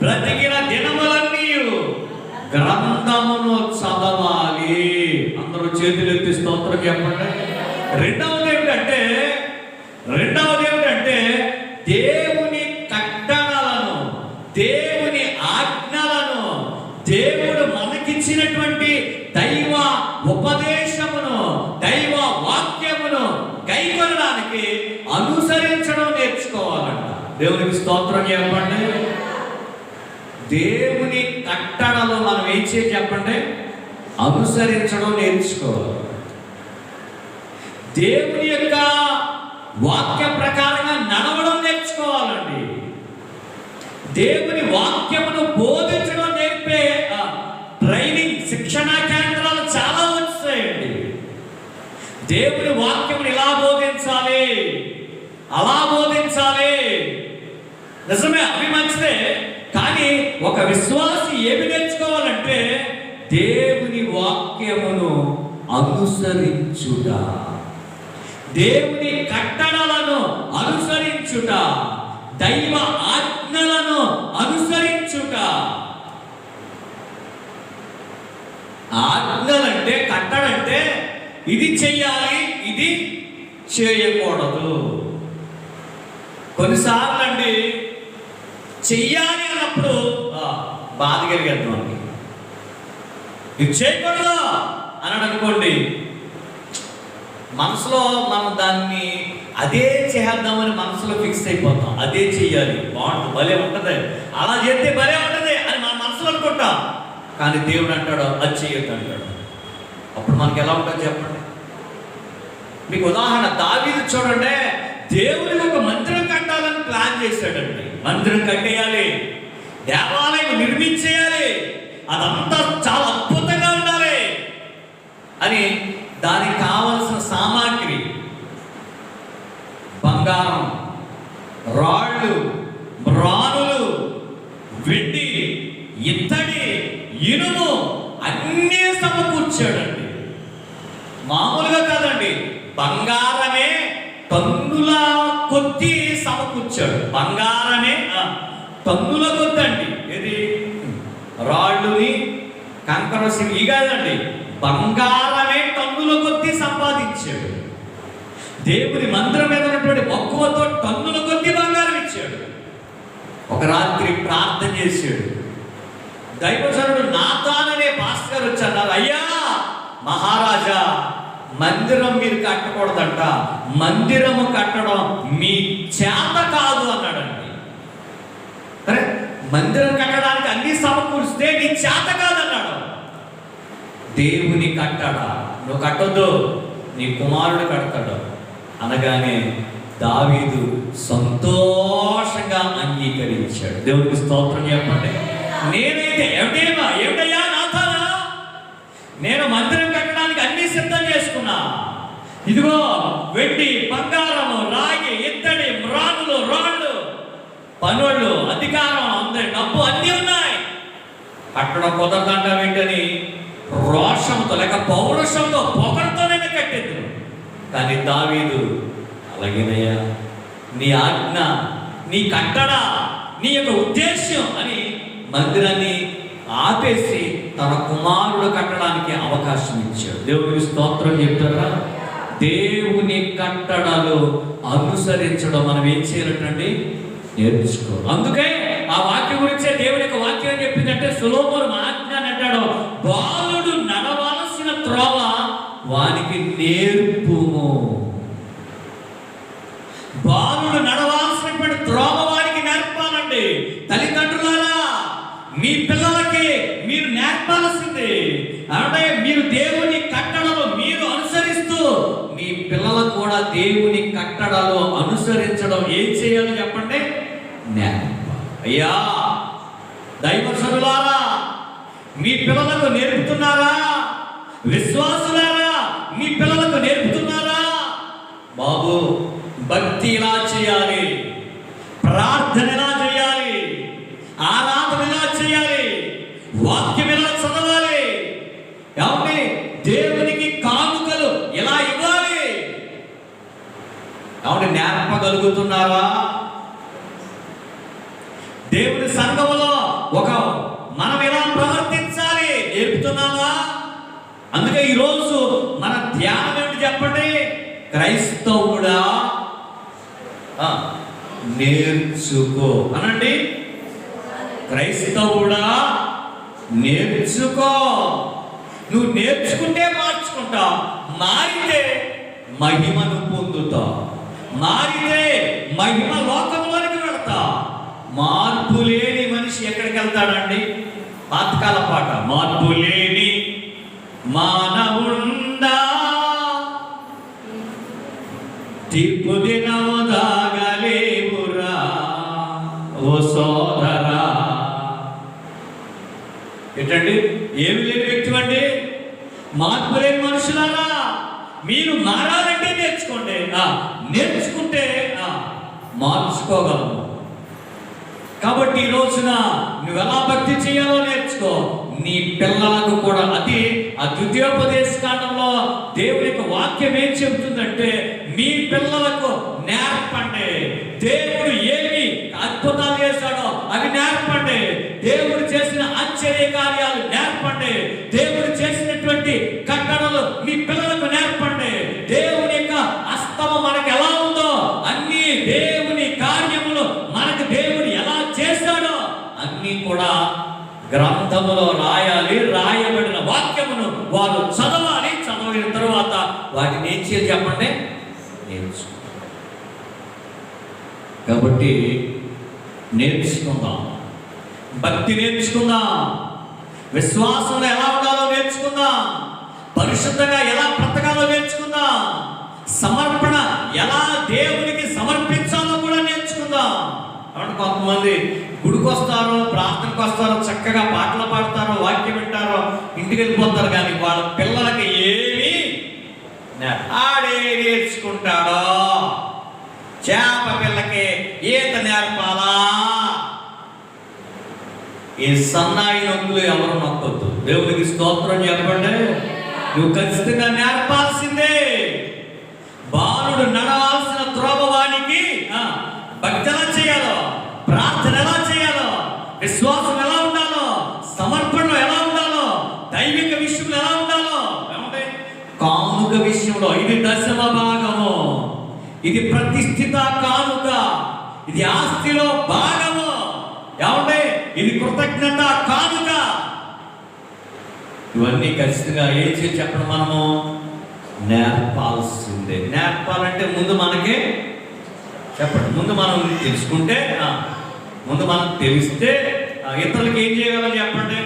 బ్రతికిన దినములన్నీ గ్రంథమును చదవాలి. అందరూ చేతులెత్తి స్తోత్రం చెప్పండి. రెండవది ఏమిటంటే దేవుని కట్టడలను, దేవుని ఆజ్ఞలను, దేవుడు మనకిచ్చినటువంటి దైవ ఉపదేశమును, దైవ వాక్యమును కైకొనడానికి అనుసరించడం నేర్చుకోవాలంట. దేవునికి స్తోత్రం చెప్పండి. దేవుని కట్టడలు మనం ఏం చేయాలి చెప్పండి? అనుసరించడం నేర్చుకోవాలి. దేవుని యొక్క వాక్య ప్రకారంగా నడవడం నేర్చుకోవాలండి. దేవుని వాక్యమును బోధించడం నేర్పే ట్రైనింగ్ శిక్షణా కేంద్రాలు చాలా వచ్చాయండి. దేవుని వాక్యమును ఇలా బోధించాలి, అలా బోధించాలి. నిజమే, అవి మంచిదే. కానీ ఒక విశ్వాసి ఏమి నేర్చుకోవాలంటే దేవుని వాక్యమును అనుసరించుట. దేవుని కట్టడలను అనుసరించుట, దైవ ఆజ్ఞలను అనుసరించుట. ఆజ్ఞలంటే, కట్టడంటే ఇది చెయ్యాలి, ఇది చేయకూడదు. కొన్నిసార్లు అండి చెయ్యాలి అన్నప్పుడు బాధ కలిగేద్దాం అండి. ఇది చేయకూడదు అన్నాడు అనుకోండి, మనసులో మనం దాన్ని అదే చేద్దామని మనసులో ఫిక్స్ అయిపోతాం. అదే చెయ్యాలి, బాగుంటుంది, భలే ఉంటుంది, అలా చేస్తే భలే ఉంటుంది అని మన మనసులో అనుకుంటాం. కానీ దేవుడు అంటాడు అది చేయొద్దు అంటాడు. అప్పుడు మనకి ఎలా ఉంటుంది చెప్పండి? మీకు ఉదాహరణ, దావీదు చూడండి, దేవుడికి ఒక మందిరం కట్టాలని ప్లాన్ చేశాడండి. మందిరం కట్టేయాలి, దేవాలయం నిర్మించేయాలి, అదంతా చాలా అద్భుతంగా ఉండాలి అని దానికి కావలసిన సామాగ్రి బంగారం, రాళ్ళు, మ్రానులు, వెండి, ఇత్తడి, ఇనుము అన్నీ సమకూర్చాడండి. మామూలుగా కాదండి, బంగారమే టన్నుల కొద్ది సమకూర్చాడు. బంగారమే టన్నుల కొద్దండి. ఇది రాళ్ళుని, కంకర ఇవి కాదండి, బంగారమే టన్నుల కొద్ది సంపాదించాడు. దేవుని మందిరం మీద ఉన్నటువంటి మక్కువతో టన్నుల కొద్ది బంగారం ఇచ్చాడు. ఒక రాత్రి ప్రార్థన చేశాడు. దైవజనుడు నాతాన్ అనే పాస్టర్ గారు వచ్చి అన్నారు, అయ్యా మహారాజా, మందిరం మీరు కట్టకూడదంట, మందిరము కట్టడం మీ చేత కాదు అన్నాడండి. సరే, మందిరం కట్టడానికి అన్ని సమకూరిస్తే నీ చేత కాదన్నాడు. దేవుని కట్టడా, నువ్వు కట్టొద్దు, నీ కుమారుడు కడతాడు అనగానే దావీదు సంతోషంగా అంగీకరించాడు. దేవునికి స్తోత్రం చెప్పండి. నేనైతే ఏమిటయ్యా నాథానా, నేను మందిరం కట్టడానికి అన్ని సిద్ధం చేసుకున్నా. ఇదిగో వెండి, బంగారము, రాగి, ఇత్తడి, మ్రానులు, రాళ్ళు, పనులు, అధికారం, అందరి డబ్బు అన్నీ ఉన్నాయి. కట్టడం కుదరదంటావేంటని రోషంతో లేక పౌరుషంతో పొగడుతోనే కట్టేది. కానీ దావీదు, అలాగేనయ్యా, నీ ఆజ్ఞ, నీ కట్టడ, నీ యొక్క ఉద్దేశ్యం అని మందిరాన్ని ఆపేసి తన కుమారుడు కట్టడానికి అవకాశం ఇచ్చాడు. దేవునికి స్తోత్రం చెప్తారా? దేవుని కట్టడలు అనుసరించడం మనం ఏం చేయాలంటే నేర్చుకో. అందుకే ఆ వాక్యం గురించే దేవుని యొక్క వాక్యం చెప్పిందంటే, సొలొమోను ఆజ్ఞ అంటాడు, బాలుడు నడవలసిన త్రోవ వానికి నేర్పుము. బాలుడు నడవాల్సినటువంటి త్రోవ వారికి నేర్పాలండి. తల్లిదండ్రులారా, మీ పిల్లలకి మీరు నేర్పాల్సింది అంటే మీరు దేవుని కట్టడలు మీరు అనుసరిస్తూ మీ పిల్లలకు కూడా దేవుని కట్టడలు అనుసరించడం ఏం చేయాలో చెప్పండి, నేర్పాలి. అయ్యా దైవజనులారా, మీ పిల్లలకు నేర్పుతున్నారా? విశ్వాసులారా, మీ పిల్లలకు నేర్పుతున్నారా? బాబు, భక్తి ఎలా చేయాలి, ప్రార్థన ఎలా చేయాలి, ఆరాధన ఎలా చేయాలి, వాక్యం ఎలా చదవాలి, ఏమండి దేవునికి కానుకలు ఎలా ఇవ్వాలి, ఏమండి నేర్పగలుగుతున్నారా? దేవుని సంఘములో మనం ఎలా ప్రవర్తించాలి నేర్పుతున్నామా? అందుకే ఈరోజు మన ధ్యానం ఏమిటి చెప్పండి? క్రైస్తవుడా నేర్చుకో అనండి. క్రైస్తవుడా నేర్చుకో. నువ్వు నేర్చుకుంటే మార్చుకుంటావు, మారితే మహిమను పొందుతావు, మారితే మహిమ లోకంలోనికి వెళ్తావు. మార్పు లేని మనిషి ఎక్కడికి వెళ్తాడండి? పాతకాల పాట, మార్పు లేని మానవుండా తీర్పు దినము దాగలేవురా ఓ సోదరా. ఏంటండి, ఏమి లేని వ్యక్తి అండి? మార్పు లేని మనుషులారా, మీరు మారాలంటే నేర్చుకోండి. నేర్చుకుంటే మార్చుకోగలము. కాబట్టి ఈ రోజున నువ్వు ఎలా భక్తి చేయాలో నేర్చుకో. నీ పిల్లలకు కూడా అది ఆ ద్వితీయోపదేశ కాండంలో దేవుని యొక్క వాక్యం ఏం చెబుతుందంటే, మీ పిల్లలకు నేర్పండి. దేవుడు ఏమి అద్భుతాలు చేశాడో అవి నేర్పండి. దేవుడు చేసిన ఆశ్చర్య కార్యాలు నేర్పండి. దేవుడు చేసినటువంటి కట్టడలు మీ పిల్లలకు నేర్పండి. దేవుని యొక్క హస్తము మనకు ఎలా ఉందో, అన్ని దేవుని కార్యములు మనకు దేవుడు ఎలా చేశాడో అన్నీ కూడా గ్రంథములో రాయాలి. రాయబడిన వాక్యమును వారు చదవాలి. చదివిన తరువాత వాటిని ఏం చేయాలి చెప్పండి? నేర్చుకో. కాబట్టి నేర్చుకుందాం, భక్తి నేర్చుకుందాం, విశ్వాసంలో ఎలా ఉండాలో నేర్చుకుందాం, పరిశుద్ధంగా ఎలా బ్రతకాలో నేర్చుకుందాం, సమర్పణ ఎలా దేవునికి సమర్పించాలో కూడా నేర్చుకుందాం. కాబట్టి కొంతమంది గుడికి వస్తారు, ప్రార్థనకు వస్తారు, చక్కగా పాటలు పాడతారు, వాక్యం వింటారు, ఇంటికి వెళ్ళిపోతారు. కానీ వాళ్ళ పిల్లలకి ఏమి ఆడే నేర్చుకుంటాడో. చేప పిల్లకి ఈత నేర్పాలా? ఈ సన్నాయి నొక్కులు ఎవరు నొక్కొద్దు. దేవునికి స్తోత్రం చెప్పండి. నువ్వు ఖచ్చితంగా నేర్పాల్సిందే. బాలుడు నడవాల్సిన త్రోభవానికి భక్తి ఎలా చేయాలో, ప్రార్థన ఎలా చేయాలో, విశ్వాసం ఎలా ఉండాలో, సమర్పణ ఎలా ఉండాలో, దైవిక విషయంలో ఎలా ఉండాలో, ఏమంటే కానుక విషయంలో ఇది దశమ భాగము, ఇది ప్రతిష్ఠిత కానుక, ఇది ఆస్తిలో భాగము, ఏమంటే ఇది కృతజ్ఞత కానుక. ఇవన్నీ ఖచ్చితంగా ఏం చేసి చెప్పడం మనము నేర్పాల్సిందే. నేర్పాలంటే ముందు మనకే చెప్పండి. ముందు మనం తెలుసుకుంటే, ముందు మనం తెలిస్తే ఇతరులకు ఏం చేయగలం చెప్పండి.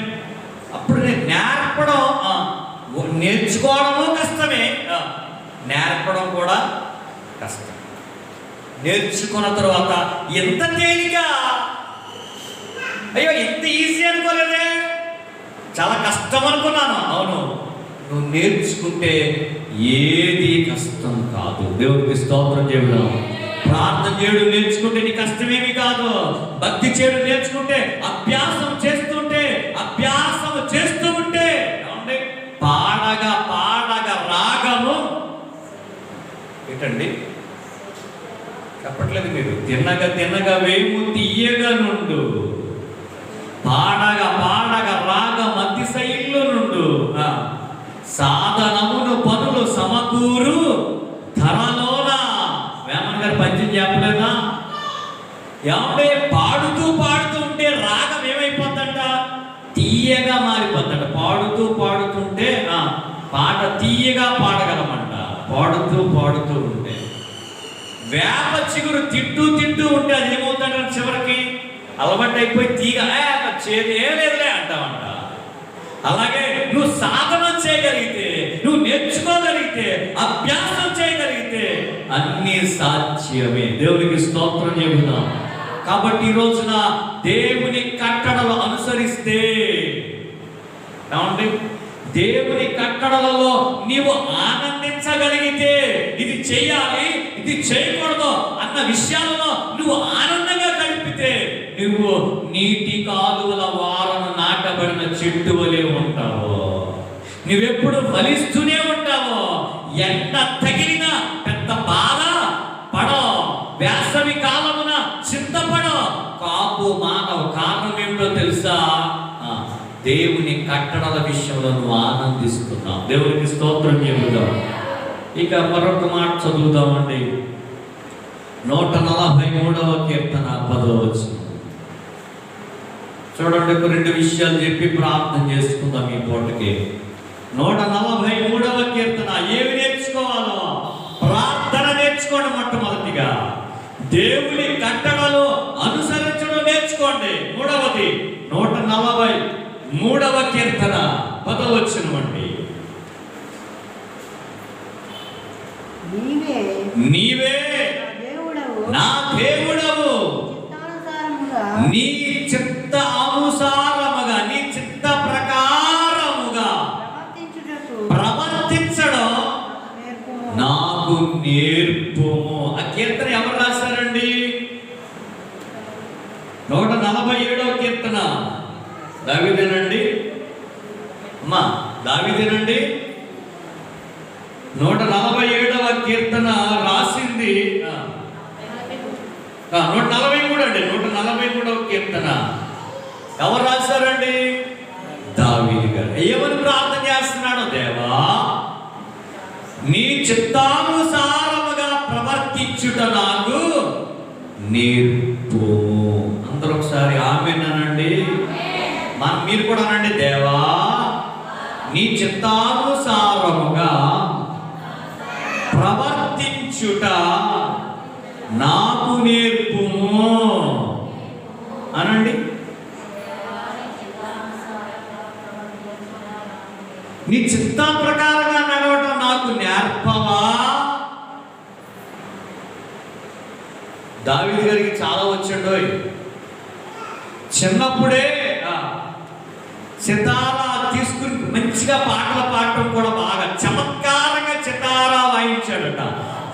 అప్పుడు నేర్పడం, నేర్చుకోవడము కష్టమే, నేర్పడం కూడా కష్టం. నేర్చుకున్న తర్వాత ఎంత తేలిక, అయ్యో ఎంత ఈజీ అనుకోలేదే, చాలా కష్టం అనుకున్నాను. అవును, నువ్వు నేర్చుకుంటే ఏది కష్టం కాదు. దేవుడికి స్తోత్రం చేయడం. ప్రార్థన చేయడం నేర్చుకుంటే నీ కష్టమేమి కాదు. భక్తి చేయడం నేర్చుకుంటే, అభ్యాసం చేస్తూ ఉంటే పాడగా రాగము ఏంటండి చెప్పట్లేదు మీరు. తిన్నగా వేము తీయగా నుండు, పాడగా రాగం అతిశైల్లో నుండు, సాధనమును పనులు సమకూరు ధరలోన. వేమన్ గారు పద్యం చెప్పలేదా? ఏమంటే పాడుతూ ఉంటే రాగం ఏమైపోతుందంట? తీయగా మారిపోతుందంట. పాడుతుంటే పాట తీయగా పాడగలమంట. పాడుతూ ఉంటే. వేప చిగురు తింటూ ఉంటే అది ఏమవుతుందంట? చివరికి అలవాటు అయిపోయి తీగ చేదే లేదులే అంటామంట. అలాగే నువ్వు సాధన చేయగలిగితే, నువ్వు నేర్చుకోగలిగితే, అభ్యాసం చేయగలిగితే అన్నీ సాధ్యమే. దేవునికి స్తోత్రం చెబుదాం. కాబట్టి ఈ రోజున దేవుని కట్టడలు అనుసరిస్తే, ఏమండి, దేవుని కట్టడలలో నీవు ఆనందించగలిగితే, ఇది చేయాలి ఇది చేయకూడదు అన్న విషయాలలో నువ్వు ఆనందంగా గడిపితే, నువ్వు నీటి కాలువల వారను నాటబడిన చెట్టు వలె ఉంటావు. నువ్వెప్పుడు ఫలిస్తూనే ఉంటావు. ఎండ తగిలిన పెద్ద బాధ పడో, వేసవి కాలమున చింతపడో, కాపు మానవ. కారణం ఏమిటో తెలుసా? దేవుని కట్టడల విషయంలో నువ్వు ఆనందిస్తున్నావు. దేవునికి స్తోత్రం చెబుదాం. ఇక మరొక మాట చదువుదామండి. 143వ కీర్తన 10వ వచనం చూడండి. రెండు విషయాలు చెప్పి ప్రార్థన చేసుకుందాం ఈ పూటకి. 143వ కీర్తన ఏమి నేర్చుకోవాలో? ప్రార్థన నేర్చుకోండి. మొట్టమొదటిగా దేవుని కట్టడలు అనుసరించడం నేర్చుకోండి. మూడవది 143వ కీర్తన 10వ వచనం అండి. నీవే నా దేవుడవు, నీ చిత్త అనుసారముగా, నీ చిత్త ప్రకారముగా ప్రవర్తించడం నాకు నేర్పుము. ఆ కీర్తన ఎవరు రాశారండి? 147వ కీర్తన దావీదేనండి. అమ్మా దావీదేనండి. 147వ కీర్తన రాసి 143 అండి, 143 కీర్తన ఎవరు రాశారండి? దావీదు గారు. ఏమని ప్రార్థన చేస్తున్నాడు? దేవా, నీ చిత్తానుసారముగా ప్రవర్తించుట నాకు నేర్పు. అందరూ ఒకసారి ఆమేన్ అనండి. మీరు కూడా అనండి, దేవా నీ చిత్తానుసారముగా ప్రవర్తించుట నాకు నేర్పుము అనండి. నీ చిత్త ప్రకారంగా నడవటం నాకు నేర్పవా? దావీదు గారికి చాలా వచ్చాడు. చిన్నప్పుడే సితారా తీసుకుని మంచిగా పాటలు పాడటం కూడా బాగా చమత్కారంగా సితారా వాయించాడట.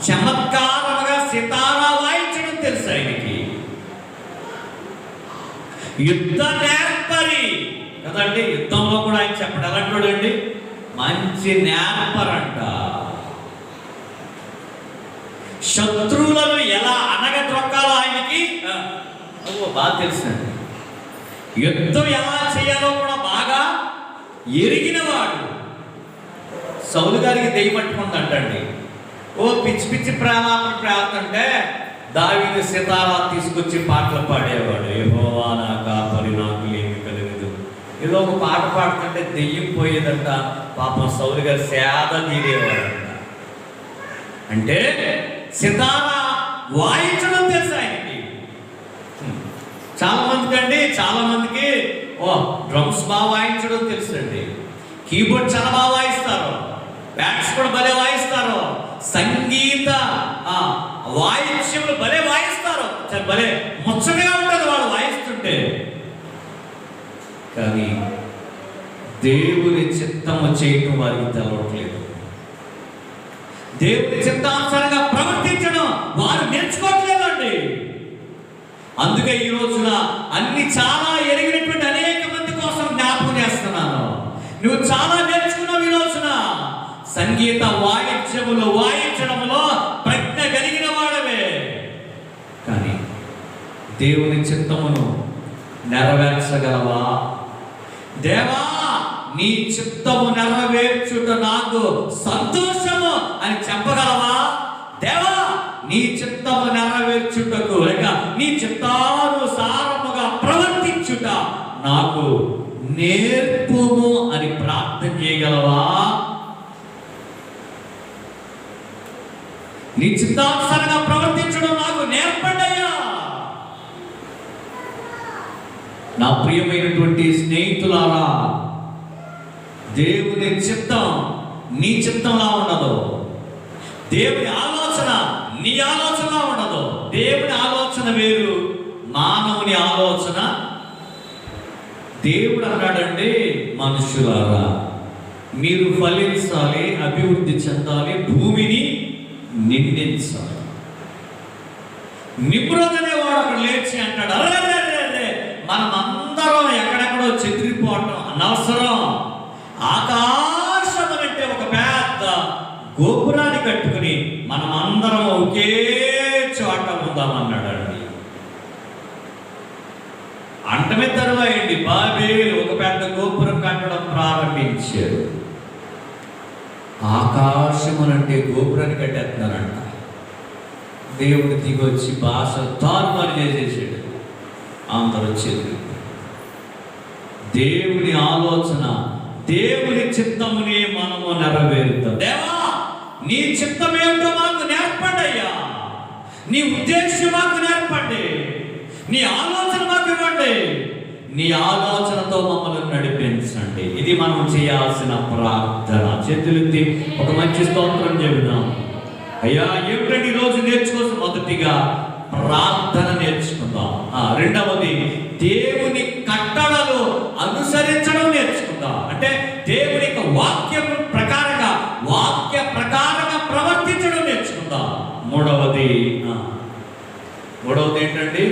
చమత్కారంగా సితారా వాయించడం తెలుసు ఆయనకి. యుద్ధ నేర్పరి కదండి, యుద్ధంలో కూడా ఆయన చెప్పడం ఎలాంటి మంచి నేర్పరంట. శత్రువులను ఎలా అనగద్రొక్కాలో ఆయనకి బాగా తెలుసండి. యుద్ధం ఎలా చేయాలో కూడా బాగా ఎరిగినవాడు. సౌలు గారికి దెయ్యం పట్టుకుందంటండి. పిచ్చి పిచ్చి ప్రార్థంటే దావీదు సితారా తీసుకొచ్చి పాటలు పాడేవాడు. యెహోవా నా కాపరి, నాకు ఏమి కలగదు. ఏదో ఒక పాట పాడుతుంటే దెయ్యం పోయేదంట. పాపం సౌలు గారు సేద తీరేవాడంట. అంటే సితారా వాయించడం తెలుసు ఆయనకి. చాలా మందికి డ్రమ్స్ బాగా వాయించడం తెలుసు అండి. కీబోర్డ్ చాలా బాగా వాయిస్తారు, బ్యాట్స్ కూడా భలే వాయిస్తారు, సంగీత వాయిద్యములు భలే వాయిస్తారు, భలే ముచ్చటగా ఉంటుంది వాళ్ళు వాయిస్తుంటే. కానీ దేవుని చిత్తము చేయటం వారికి తెలవట్లేదు. దేవుని చిత్తానుసారంగా ప్రవర్తించడం వారు నేర్చుకోవట్లేదండి. అందుకే ఈ రోజున అన్ని చాలా ఎరిగినటువంటి అనేక మంది కోసం జ్ఞాపకం చేస్తున్నాను. నువ్వు చాలా నేర్చుకున్నావు ఈ రోజున. సంగీత వాయిద్యములు వాయించడంలో ప్రజ్ఞ కలిగిన వాడవే. కానీ దేవుని చిత్తమును నెరవేర్చగలవా? దేవా నీ చిత్తము నెరవేర్చుట నాకు సంతోషము అని చెప్పగలవా? దేవా నీ చిత్తము నెరవేర్చుటకు లేక నీ చిత్తానుసారముగా ప్రవర్తించుట నాకు నేర్పుము అని ప్రార్థన చేయగలవా? నీ చిత్తానుసారంగా ప్రవర్తించడం నాకు నేర్పండయ్యా. నా ప్రియమైనటువంటి స్నేహితులారా, దేవుని చిత్తం నీ చిత్తంలా ఉండదు. దేవుని ఆలోచన నీ ఆలోచనలా ఉండదు. దేవుని ఆలోచన వేరు, మానవుని ఆలోచన. దేవుడు అన్నాడండి, మనుషులారా మీరు ఫలించాలి, అభివృద్ధి చెందాలి, భూమిని నిందించాలి. నిమ్రోద్ అనేవాడు అక్కడ లేచి అంటాడు, అరే మనం అందరం ఎక్కడెక్కడో చెదిరిపోవటం అనవసరం. ఆకాశం అంటే ఒక పెద్ద గోపురాన్ని కట్టుకుని మనం అందరం ఒకే చోట ఉందామన్నాడండి. అంటమే తరువాయండి బాబేలు ఒక పెద్ద గోపురం కట్టడం ప్రారంభించారు. ఆకాశమునంటే గోపురాన్ని కట్టేస్తున్నారంట. దేవుడు దిగొచ్చి భాష తారుమారు చేసేసాడు. అందరూ వచ్చేది. దేవుని ఆలోచన, దేవుని చిత్తముని మనము నెరవేరుతాం. దేవా నీ చిత్తం ఏమిటో మాకు నేర్పండి అయ్యా. నీ ఉద్దేశం మాకు నేర్పండి. నీ ఆలోచన మాకు ఇవ్వండి. నీ ఆలోచనతో మమ్మల్ని నడిపించండి. ఇది మనం చేయాల్సిన ప్రార్థన. చేతులెత్తి ఒక మంచి స్తోత్రం చెబుదాం. అయ్యా ఏమిటంటే ఈరోజు నేర్చుకోసం మొదటిగా ప్రార్థన నేర్చుకుందాం. రెండవది దేవుని కట్టడలు అనుసరించడం నేర్చుకుందాం. అంటే దేవుని యొక్క వాక్య ప్రకారంగా ప్రవర్తించడం నేర్చుకుందాం. మూడవది ఏంటండి,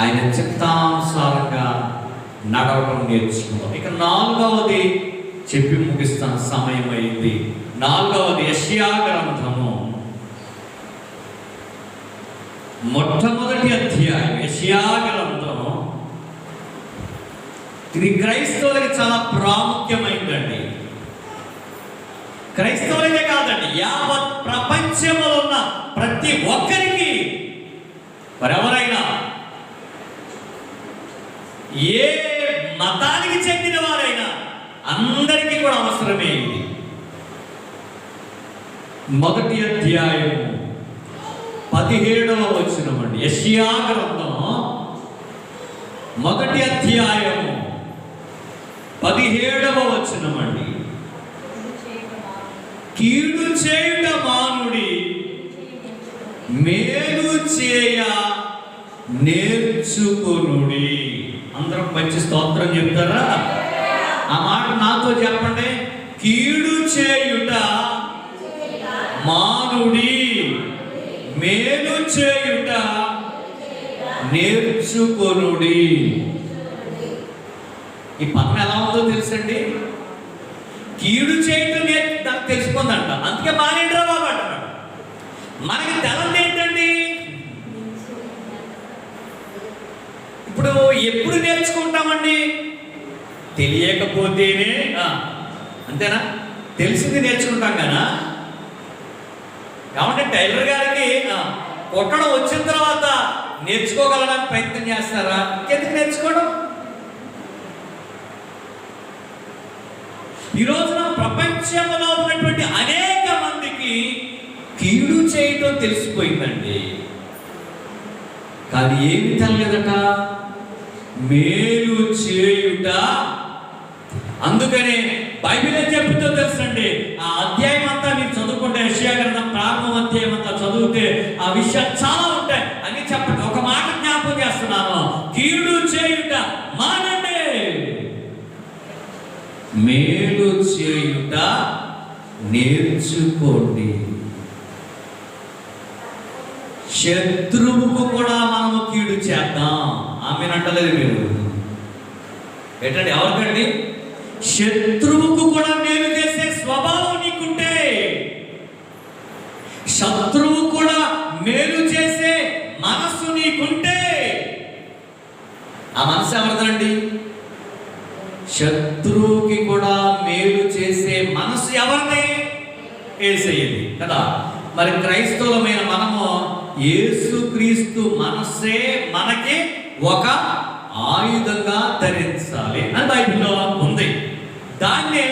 ఆయన చిత్తానుసారంగా నడవడం నేర్చుకుందాం. ఇక నాలుగవది చెప్పి ముగిస్తాను, సమయం అయింది. నాలుగవది యెషయా గ్రంథము మొట్టమొదటి అధ్యాయం యెషయా గ్రంథం. ఇది క్రైస్తవులకి చాలా ప్రాముఖ్యమైందండి. క్రైస్తవులకే కాదండి, యావత్ ప్రపంచంలో ఉన్న ప్రతి ఒక్కరికి, మరెవరైనా ఏ మతానికి చెందిన వారైనా అందరికీ కూడా అవసరమే ఇది. మొదటి అధ్యాయం 17వ వచనం అండి. యెషయా గ్రంథం మొదటి అధ్యాయం 17వ వచనం అండి. కీడు చేయుట మానుడి, మేలు చేయ నేర్చుకొనుడి. అందరం మంచి స్తోత్రం చెప్తారా? ఆ మాట నాతో చెప్పండి. కీడు చేయుట మానుడి, మేలు చేయుట నేర్చుకొనుడి. ఈ పదం ఎలా ఉందో తెలుసండి. కీడు చేయటం నాకు తెలిసిపోందంట, అందుకే మానేంద్రా బాబు అంటున్నాడు. మనకి తెలంది ఏంటండి? ఇప్పుడు ఎప్పుడు నేర్చుకుంటామండి? తెలియకపోతేనే, అంతేనా? తెలిసింది నేర్చుకుంటాం కదా. కాబట్టి టైలర్ గారికి కొట్టడం వచ్చిన తర్వాత నేర్చుకోగలడానికి ప్రయత్నం చేస్తారా? ఎందుకు నేర్చుకోవడం? ఈ రోజున ప్రపంచంలో ఉన్నటువంటి అనేక మందికి కీడు చేయటం తెలిసిపోయిందండి, కానీ ఏమి తెలియదట? మేలు చేయుట. అందుకనే బైబిల్ ఏం చెప్తుందో తెలుసండి. ఆ అధ్యాయం అంతా మీరు చదువుకుంటే, యెషయా గ్రంథం ప్రారంభం అధ్యాయం అంతా చదివితే ఆ విషయాలు చాలా ఉంటాయి. అని చెప్పండి, ఒక మాట జ్ఞాపకం చేస్తున్నాను. కీడు చేయుట మానండి, మేలు చేయుట నేర్చుకోండి. శత్రువుకు కూడా మనము కీడు చేద్దాం. ఆమెనంటలేదు మీరు ఏంటండి? ఎవరికండి? శత్రువుకు కూడా మేలు చేసే స్వభావం నీకుంటే, శత్రువు కూడా మేలు చేసే మనస్సు నీకుంటే, ఆ మనసు ఎవరిదండి? శత్రువుకి కూడా మేలు చేసే మనసు ఎవరిది? యేసయ్యది కదా. మరి క్రైస్తవులమైన మనము యేసుక్రీస్తు మనస్సే మనకి ఒక ఆయుధంగా ధరించాలి అని బైబిల్లో ఉంది. దాన్నే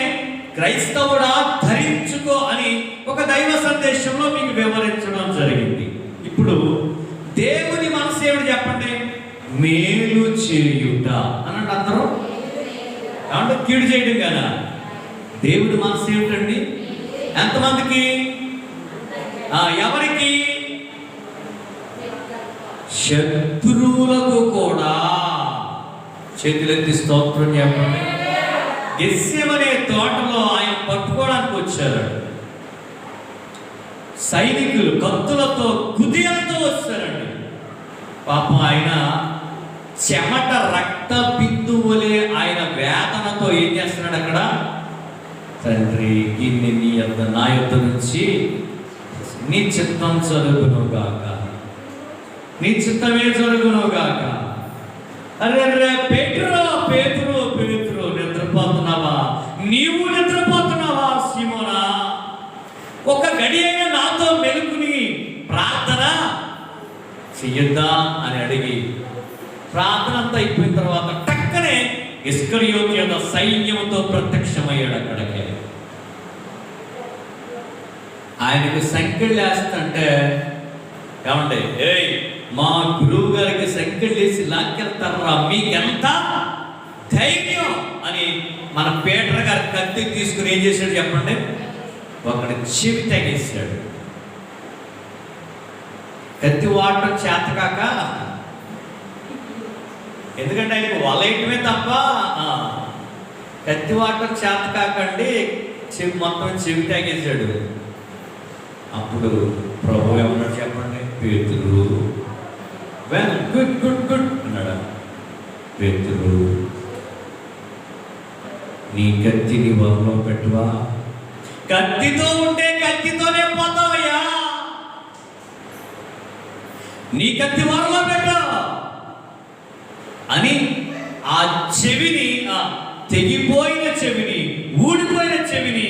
క్రైస్తవుడా ధరించుకో అని ఒక దైవ సందేశంలో మీకు వివరించడం జరిగింది. ఇప్పుడు దేవుని మనసు ఏమిటి చెప్పండి? మేలు చేయుట అన్నట్టు అందరూ కాబట్టి కీడు చేయడం కదా. దేవుడి మనసు ఏమిటండి? ఎంతమందికి? ఎవరికి? శత్రువులకు కూడా. చేతులెత్తి స్తోత్రం చెప్పండి. గెస్సెమనే తోటలో ఆయన పట్టుకోవడానికి వచ్చారు. సైనికులు కత్తులతో కుదియలతో వచ్చారండి. పాపం ఆయన చెమట రక్త బిందువులే ఆయన వేదనతో ఏం చేస్తున్నాడు అక్కడ? తండ్రి, గిన్నె నీ యొద్ద నా యొద్ద నుంచి నీ చిత్తం జరుగునుగాక, నీ చిత్తమే జరుగునుగాక. అరే అరే పేతురు పేతురు పేతురు, నిద్రపోతున్నావా? నీవు నిద్రపోతున్నావా సీమోనా? ఒక గడి అయినా నాతో మెలుకుని ప్రార్థన చెయ్యొద్దా అని అడిగి, ప్రార్థన అంతా అయిపోయిన తర్వాత టక్కనే ఇస్కరియోతు యొక్క సైన్యంతో ప్రత్యక్షమయ్యాడు అక్కడికి. ఆయనకు సంఖ్యలు వేస్తుంటే, ఏమంటే ఏయ్ మా గురువు గారికి సంఖ్యలు వేసి లాక్కెళ్తారా, మీకెంత ధైర్యం అని మన పీటర్ గారి కత్తి తీసుకుని ఏం చేశాడు చెప్పండి? ఒకటి చెవి తగేశాడు. కత్తి వాడటం చేతకాక, ఎందుకంటే ఆయనకు వలయటమే తప్ప కత్తి వాడటం చేతకాకండి, చెవి మొత్తం చెవి తాగేశాడు. అప్పుడు ప్రభు ఏమన్నాడు చెప్పండి? పేతురు, వెల్ గుడ్ గుడ్ గుడ్ అన్నాడు. పేతురు, నీ కత్తిని వరలో పెట్టువా. కత్తితో ఉంటే కత్తితోనే పోతావయ్యా. నీ కత్తి వారలో పెట్టు అని ఆ చెవిని, తెగిపోయిన చెవిని, ఊడిపోయిన చెవిని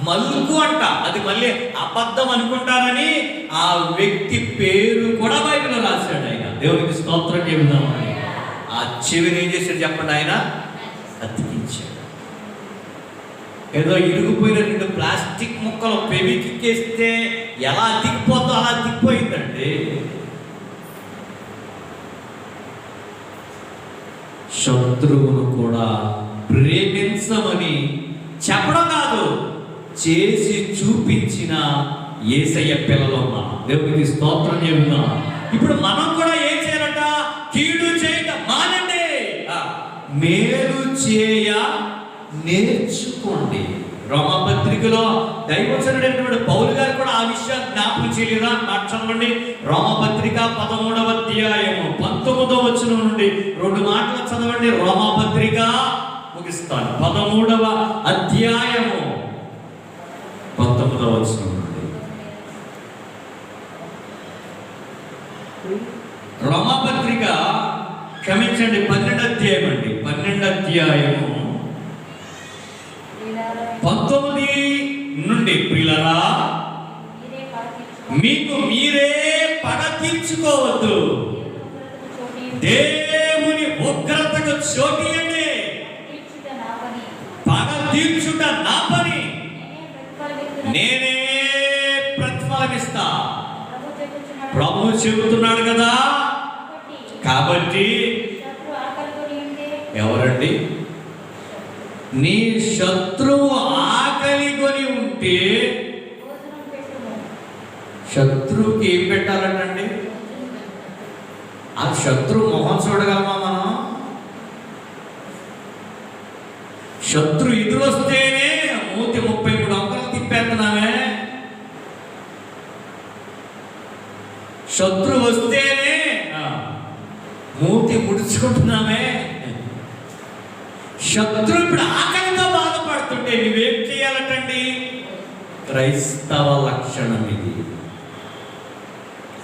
మల్కు అంట. అది మళ్ళీ అబద్ధం అనుకుంటారని ఆ వ్యక్తి పేరు కూడా బైబిల్లో రాశాడు ఆయన. దేవునికి స్తోత్రం చెబుదామని ఆ చెవిని ఏం చేశాడు చెప్పండి, ఆయన అతికించాడు. ఏదో ఇరిగిపోయిన 2 ప్లాస్టిక్ ముక్కలు పెవికిస్తే ఎలా అతికిపోతుందో అలా అతికిపోయిందండి. శత్రువును కూడా ప్రేమించమని చెప్పడం కాదు, చేసి చూపించిన యేసయ్య పిల్లలు మనం. దేవునికి స్తోత్రం చెబుదాం. ఇప్పుడు మనం కూడా ఏం చేయాలట? కీడు చేయటం మానండి, మేలు చేయ నేర్చుకోండి. రోమపత్రికలో దైవజనుడైనటువంటి పౌలు గారు కూడా ఆ విషయాన్ని జ్ఞాపకం చేయలేదా? చదవండి, రోమపత్రిక 13వ అధ్యాయము 19వ వచనం నుండి 2 మాటలు చదవండి. రోమపత్రిక ముగిస్తాను. 13వ అధ్యాయము 19వ వచనం నుండి. రోమపత్రిక క్షమించండి 12వ అధ్యాయం అండి. 12వ అధ్యాయము 19 నుండి. ప్రియులారా, మీకు మీరే పగ తీర్చుకోవద్దు, దేవుని ఉగ్రతకు చోటియండి. పగ తీర్చుట నా పని, నేనే ప్రతిఫలమిస్తా. ప్రభు చెబుతున్నాడు కదా. కాబట్టి ఎవరండి? నీ శత్రువు ఆకలి కొని ఉంటే శత్రువుకి ఏం పెట్టాలంటండి? ఆ శత్రువు మొహం చూడగలమా మనం? శత్రు ఎదురొస్తేనే మూతి 33 అంకలు తిప్పేస్తున్నామే. శత్రు వస్తేనే మూతి ముడుచుకుంటున్నామే. శత్రు ఇప్పుడు ఆకలితో బాధపడుతుంటే నువ్వేం చేయాలటండి? క్రైస్తవ లక్షణం ఇది.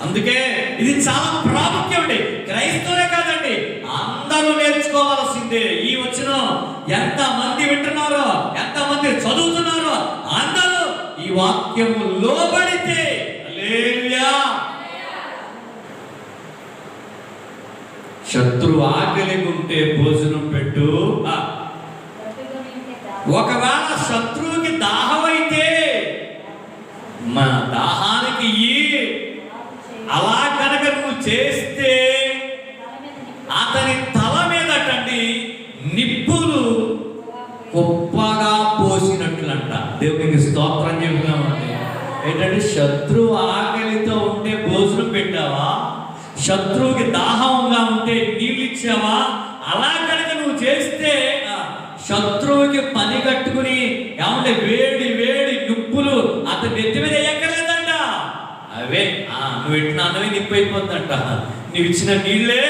అందుకే ఇది చాలా ప్రాముఖ్యం అండి. క్రైస్తవులే కాదండి, అందరూ నేర్చుకోవాల్సిందే. ఈ వచనం ఎంతమంది వింటున్నారో, ఎంతమంది చదువుతున్నారో అందరూ ఈ వాక్యము లోబడితే హల్లెలూయా. శత్రు ఆకలి ఉంటే భోజనం పెట్టు. ఒకవేళ శత్రువుకి దాహం అయితే మా దాహానికి అలా కనుక నువ్వు చేస్తే అతని తల మీదటండి నిప్పులు కుప్పగా పోసినట్లంట. దేవునికి స్తోత్రం చెబుతామండి. ఏంటంటే శత్రువు ఆకలితో ఉంటే భోజనం పెట్టావా? శత్రువుకి దాహంగా ఉంటే నీళ్ళు ఇచ్చావా? అలా కనుక నువ్వు చేస్తే శత్రువుకి పని కట్టుకుని ఏమంటే వేడి వేడి నిప్పులు అతని నెత్తి మీద ఎక్కర్లేదంట. అవే నువ్వు పెట్టిన అన్నమే నిప్పు అయిపోతుందంట. నువ్వు ఇచ్చిన నీళ్ళే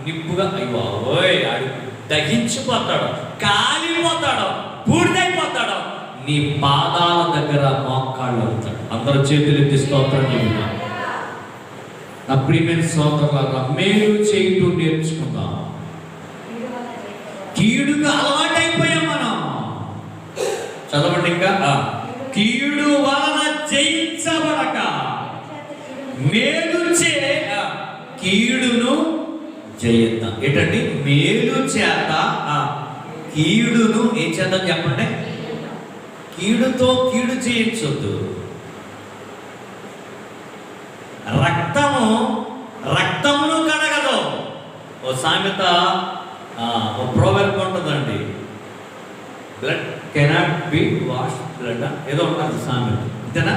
నిప్పుగా అయ్యోయ్ ఆడు దహించిపోతాడు, కాలిపోతాడు, బూడిదైపోతాడు. నీ పాదాల దగ్గర మోకాళ్ళు అవుతాడు. అందరూ చేతులు ఎత్తి స్తోత్రం చెబుతారు. నా ప్రియమైన స్తోత్రాలు, మేలు చేయటం నేర్చుకుందాం. కీడుగా అలవాటైపోయాం మనం. చదవండి ఇంకా. కీడు వలన జయించబడక మేలు చే కీడును జయిద్దాం. ఏంటండి? మేలు చేత కీడును ఏం చేద్దాం చెప్పండి. కీడుతో కీడు చేయించొద్దు. రక్తమును కడగదు. ఓ సామెత, ఓ ప్రోవెర్బ్ ఉంటుందండి, blood cannot be wash blood ఏదో ఉంటుంది సామెత, అంతేనా?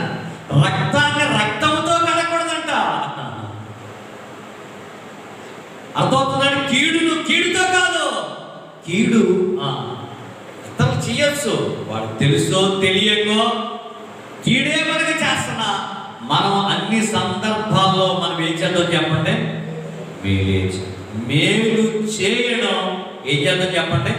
రక్తాన్ని రక్తంతో కడగకూడదంట. అర్థమవుతుందండి? కీడును కీడుతో కాదు. కీడు ఇతరులు చేయొచ్చు, వాడు తెలుసో తెలియకో కీడే మనకి చేస్తున్నా మనం అన్ని సందర్భాల్లో మనం ఏం చేద్దాం చెప్పండి. మేలు చేయడం ఏం చేద్దాం చెప్పండి,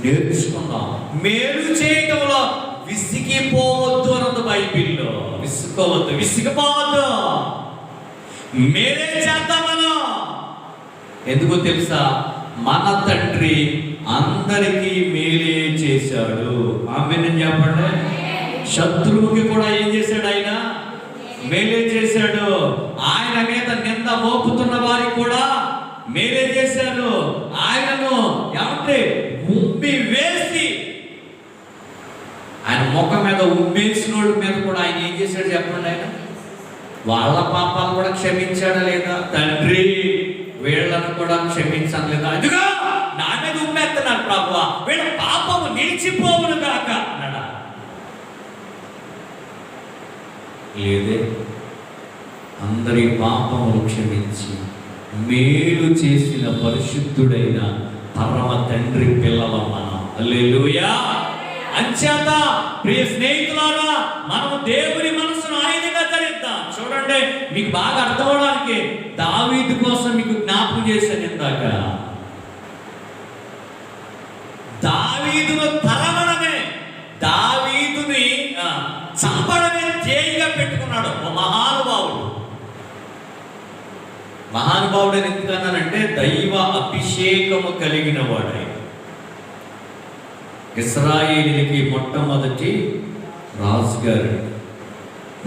నేర్చుకుందాం. మేలు చేయటంలో విసిగిపోవద్దు అన్నది బైబిల్లో. విసుకోవద్దు, విసిగిపోవద్దు. మేలే చేద్దాం మనం. ఎందుకో తెలుసా? మన తండ్రి అందరికీ మేలే చేశాడు. ఆమేన్ చెప్పండి. శత్రువుకి కూడా ఏం చేశాడు? ఆయన మేలే చేశాడు. ఆయన మీద నింద మోపుతున్న వారికి కూడా మేలే చేశాడు. ఆయనను ఏమంటే ఉమ్మి వేసి, ఆయన ముఖం మీద ఉమ్మేసిన వాళ్ళ మీద కూడా ఆయన ఏం చేశాడు చెప్పండి? ఆయన వాళ్ళ పాపాలు కూడా క్షమించాడా లేదా? తండ్రి వీళ్ళను కూడా క్షమించాను లేదా? అదిగా నా మీద ఉమ్మేస్తున్నారు ప్రభువా, వీళ్ళ పాపము నిలిచిపోవును కాక అన్నాడా? లేదే. అందరి పాపములు క్షమించి మేలు చేసిన పరిశుద్ధుడైన పరమ తండ్రి పిల్లలం మనం. హల్లెలూయా. అంచేత ప్రియ స్నేహితులారా, మనము దేవుని మనసును ఆయనగా ధరిద్దాం. చూడండి, మీకు బాగా అర్థం అవడానికి దావీదు కోసం మీకు జ్ఞాపకం చేశాను ఇందాక. దావీదును తరమడమే, దావీదుని చంపడమే ధ్యేయంగా పెట్టుకున్నాడు ఓ మహానుభావుడు. మహానుభావుడు ఎందుకన్నానంటే దైవ అభిషేకము కలిగిన వాడు. ఇశ్రాయేలీయులకి మొట్టమొదటి రాజుగారు.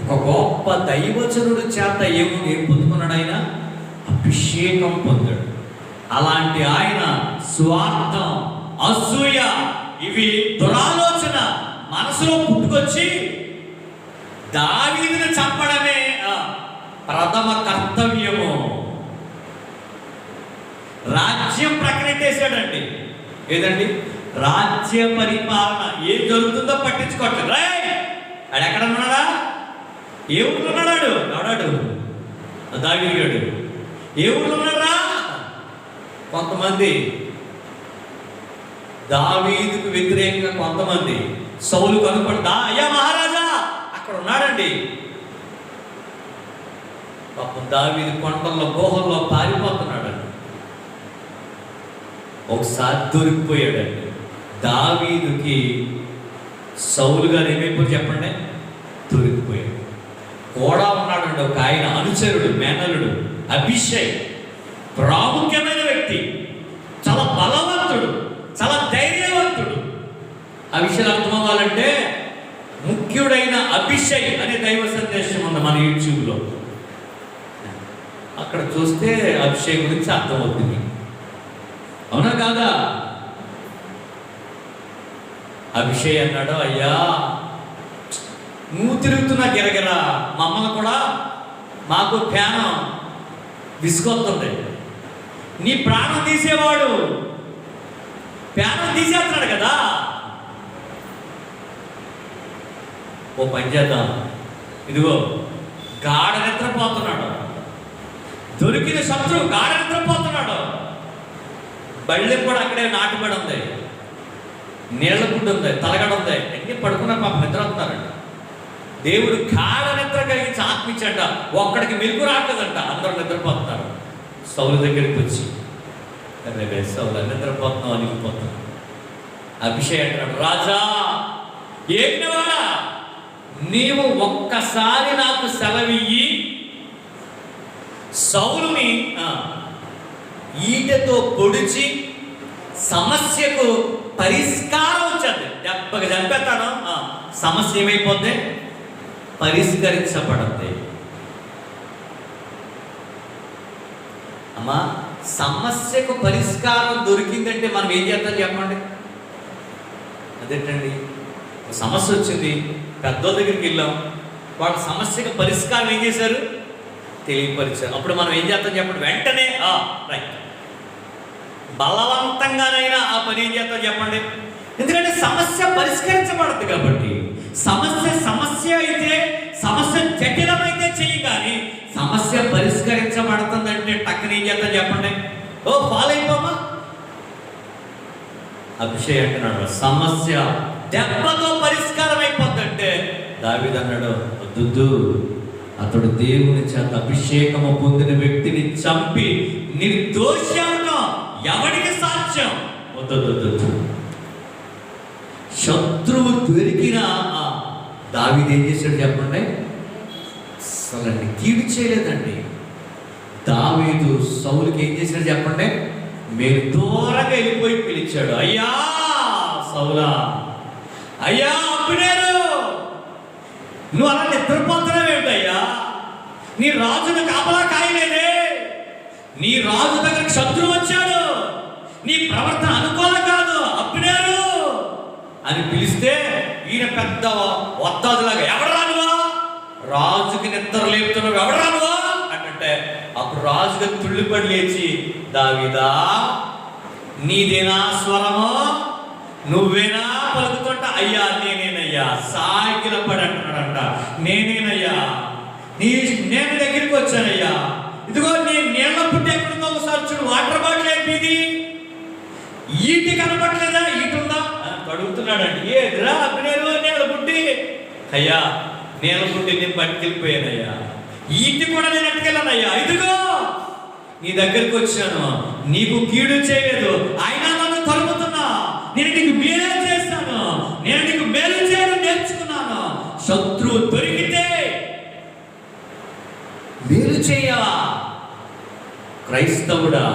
ఒక గొప్ప దైవజనుడు చేత ఏం పొందుకున్నాడు? ఆయన అభిషేకం పొందాడు. అలాంటి ఆయన స్వార్థం, అసూయ, ఇవి దురాలోచన మనసులో పుట్టుకొచ్చి దావీదును చంపడమే ప్రథమ కర్తవ్యము. రాజ్యం ప్రకటించేశాడండి. ఏదండి? రాజ్య పరిపాలన. ఏం జరుగుతుందో పట్టించుకోవట్లేదు. ఆడు ఎక్కడ ఉన్నాడా? ఏ ఊళ్ళో ఉన్నాడు? ఎవడాడు? దావీదుగాడు. ఏ ఊళ్ళో ఉన్నాడా? కొంతమంది దావీదుకు వ్యతిరేకంగా కొంతమంది సౌలు కనుపడతా, అయ్యా మహారాజా అక్కడ ఉన్నాడండి. పాపం దావీదు కొండల్లో గుహల్లో పారిపోతున్నాడండి. ఒకసారి దొరికిపోయాడండి. దావీదుకి సౌలు గారు ఏమైపోయి చెప్పండి? దొరికిపోయాడు. కూడా ఉన్నాడండి ఒక ఆయన అనుచరుడు, మేనలుడు, అభిషేక్. ప్రాముఖ్యమైన వ్యక్తి, చాలా బలవంతుడు, చాలా ధైర్యవంతుడు. ఆ విషయాలు అర్థం అవ్వాలంటే ముఖ్యుడైన అభిషేక్ అనే దైవ సందేశం ఉంది మన యూట్యూబ్లో. అక్కడ చూస్తే అభిషేక్ గురించి అర్థమవుతుంది. అవునా కాదా? అభిషేక్ అన్నాడు, అయ్యా నువ్వు తిరుగుతున్నా గిరగిరా, మమ్మల్ని కూడా మాకు ధ్యానం విసుకొస్తుంది. నీ ప్రాణం తీసేవాడు ప్రాణం తీసేస్తున్నాడు కదా. ఓ పని చేద్దాం, ఇదిగో గాఢ నిద్రపోతున్నాడు, దొరికిన శత్రువు గాఢ నిద్రపోతున్నాడు. బళ్ళెం కూడా అక్కడే నాటుబడి ఉంది, నీళ్ల గుడ్డు ఉంది, తలగడ ఉంది, అన్ని పడుకున్న పాప నిద్ర అవుతున్నారంట. దేవుడు గాఢ నిద్ర కలిగించి ఆత్మించంట. ఒక్కడికి మెలుగు రాకదంట, అందరూ నిద్రపోతున్నారు. సౌలు దగ్గరికి వచ్చి, అరే సౌలు నిద్రపోతున్నావు అనిగిపోతున్నావు. అభిషేక్ అంటాడు, రాజా ఏమివాడా, నీవు ఒక్కసారి నాకు సెలవియ్యి, సౌలుని ఈటతో పొడిచి సమస్యకు పరిష్కారం వచ్చేది. దెబ్బకి చంపేస్తాను, సమస్య ఏమైపోద్ది? పరిష్కరించబడుద్ది. అమ్మా, సమస్యకు పరిష్కారం దొరికిందంటే మనం ఏం చేద్దాం చెప్పండి? అదేంటండి, సమస్య వచ్చింది, పెద్దోళ్ళ దగ్గరికి వెళ్ళాం, వాళ్ళ సమస్యకు పరిష్కారం ఏం చేశారు? తెలియపరిచారు. అప్పుడు మనం ఏం చేద్దాం చెప్పండి? వెంటనే రైట్, బలవంతంగానైనా ఆ పని ఏం చేద్దాం చెప్పండి? ఎందుకంటే సమస్య పరిష్కరించబడద్దు కాబట్టి. సమస్య అయితే, సమస్య జటిలమైతే చెయ్యి, కానీ సమస్య పరిష్కరించబడుతుందంటే టక్కన ఏం చేద్దాం చెప్పండి? ఫాలో అయిపోమా. అభిషేక్ అంటున్నాడు, సమస్య దెబ్బతో పరిష్కారం అయిపోద్దంటే దావీదు అన్నాడు, వద్దు, అతడు దేవుని చేత అభిషేకము పొందిన వ్యక్తిని చంపి నిర్దోషి అవడం ఎవరికి సాధ్యం? వద్దు. శత్రువు దొరికిన దావీదు ఏం చేశాడు చెప్పండి? అసలు కీడు చేయలేదండి. దావీదు సౌలుకి ఏం చేశాడు చెప్పండి? మీరు దూరంగా వెళ్ళిపోయి పిలిచాడు, అయ్యా సౌలా, అయ్యా అబ్నేరు, నువ్వు అలా నిద్రపోతున్నావు ఏమిటయ్యా? నీ రాజును కాపలా కాయలేదే, నీ రాజు దగ్గరికి శత్రువు వచ్చాడు, నీ ప్రవర్తన అనుకూలం కాదు అబ్నేరు అని పిలిస్తే ఈయన పెద్ద వత్తాదులాగా, ఎవడరా నువ్వు, రాజుకి నిద్ర లేపుతున్నావు, ఎవడరా నువ్వు అంటే, అప్పుడు రాజుగా తుళ్ళిపడి లేచి, దావీదా నీదేనా స్వరము, నువ్వేనా పలుకుతుంట? అయ్యా నేనేనయ్యా, సాగిల పడి అంటున్నాడంట, నేనేనయ్యా, నేను దగ్గరికి వచ్చానయ్యా, ఇదిగో నేను నీళ్ళ పుట్టి ఎక్కడుందో ఒకసారి చూడు, వాటర్ బాటిల్ ఏంటిది, ఈటి కనపట్లేదా, ఈటి ఉందా అడుగుతున్నాడండి. ఏదిరా అబ్నేరు, నీళ్ళ పుట్టి, అయ్యా నీళ్ళ పుట్టి నేను పట్టుకెళ్ళిపోయానయ్యా, ఈటి కూడా నేను అట్టుకెళ్ళానయ్యా, ఇదిగో నీ దగ్గరికి వచ్చాను, నీకు కీడు చేయలేదు, అయినా నన్ను తరుముతున్నా, నేను నీకు మేలు చేస్తాను, నేను నీకు మేలు చేయడం నేర్చుకున్నాను, శత్రువు దొరికితే మేలు చేయవా? క్రైస్తవుడా,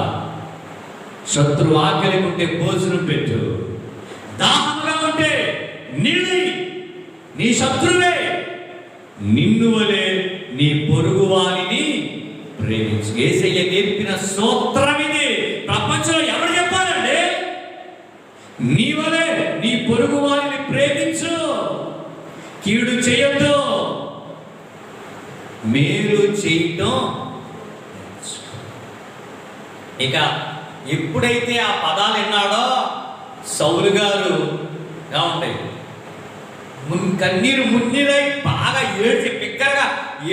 శత్రువు ఆకలి ఉంటే భోజనం పెట్టు, దాహంగా ఉంటే నీళ్ళు, నీ శత్రువే నిన్ను వలె నీ పొరుగు వారిని ప్రేమించు. యేసయ్య నేర్పిన సూత్రం ఇది. ప్రపంచంలో ఎవరు చెప్పాలండి? నీ వలె నీ పొరుగు వారిని ప్రేమించు, కీడు చేయొద్దు, మేలు చేయటం. ఇక ఎప్పుడైతే ఆ పదాలు విన్నాడో సౌలు గారు ఉంటాయి కన్నీరు మున్నీరై బాగా ఏడ్చి బిగ్గరగా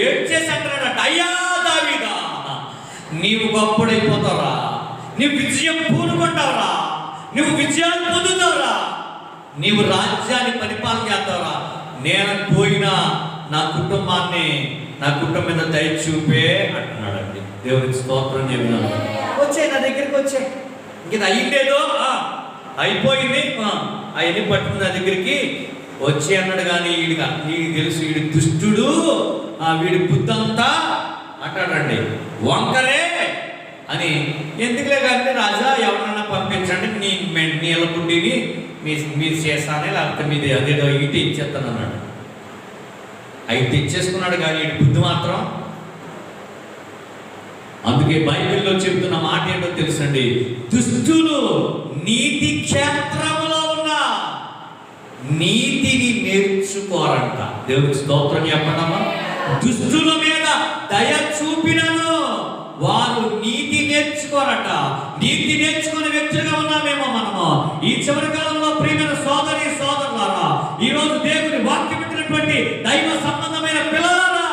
ఏడ్చేసి అంటున్నాడట, అయ్యా దావీదా, నీవు గొప్పడైపోతావురా, నీవు విజయం పూనుకుంటావురా, నువ్వు విజయాన్ని పొందుతావురా, నీవు రాజ్యాన్ని పరిపాలన చేస్తావురా, నేను పోయినా నా కుటుంబాన్ని, నా కుటుంబం మీద దయ చూపే అంటున్నాడండి. దేవునికి స్తోత్రం చెప్పినాను. వచ్చే నా దగ్గరికి వచ్చే, ఇంక అయ్యిందేదో అయిపోయింది, అవన్నీ పట్టుకుని నా దగ్గరికి వచ్చి అన్నాడు. కానీ వీడికి నీకు తెలుసు, వీడి దుష్టుడు, వీడి బుద్ధంతా అంటాడండి వంకరే అని. ఎందుకులే కానీ రాజా ఎవరన్నా పంపించండి, నీళ్ళ పుట్టిని మీరు చేస్తానే, లేకపోతే మీది అదేదో ఇటు ఇచ్చేస్తాను అన్నాడు. అయితే ఇచ్చేసుకున్నాడు. కానీ వీడి బుద్ధి మాత్రం, అందుకే బైబిల్లో చెబుతున్న మాట ఏంటో తెలుసండి, దుష్టులు నీతి క్షేత్రములో ఉన్న నీతిని నేర్చుకోరంట. దేవునికి స్తోత్రం చెప్పండమ్మా. దుష్టుల మీద దయ చూపినను వారు నీతి నేర్చుకోరట. నీతి నేర్చుకునే వ్యక్తులుగా ఉన్నామేమో మనము ఈ చివరి కాలంలో. ప్రియమైన సోదరి సోదరులారా, ఈ రోజు దేవుని వాక్యం పెట్టినటువంటి దైవ సంబంధమైన పిల్లలారా,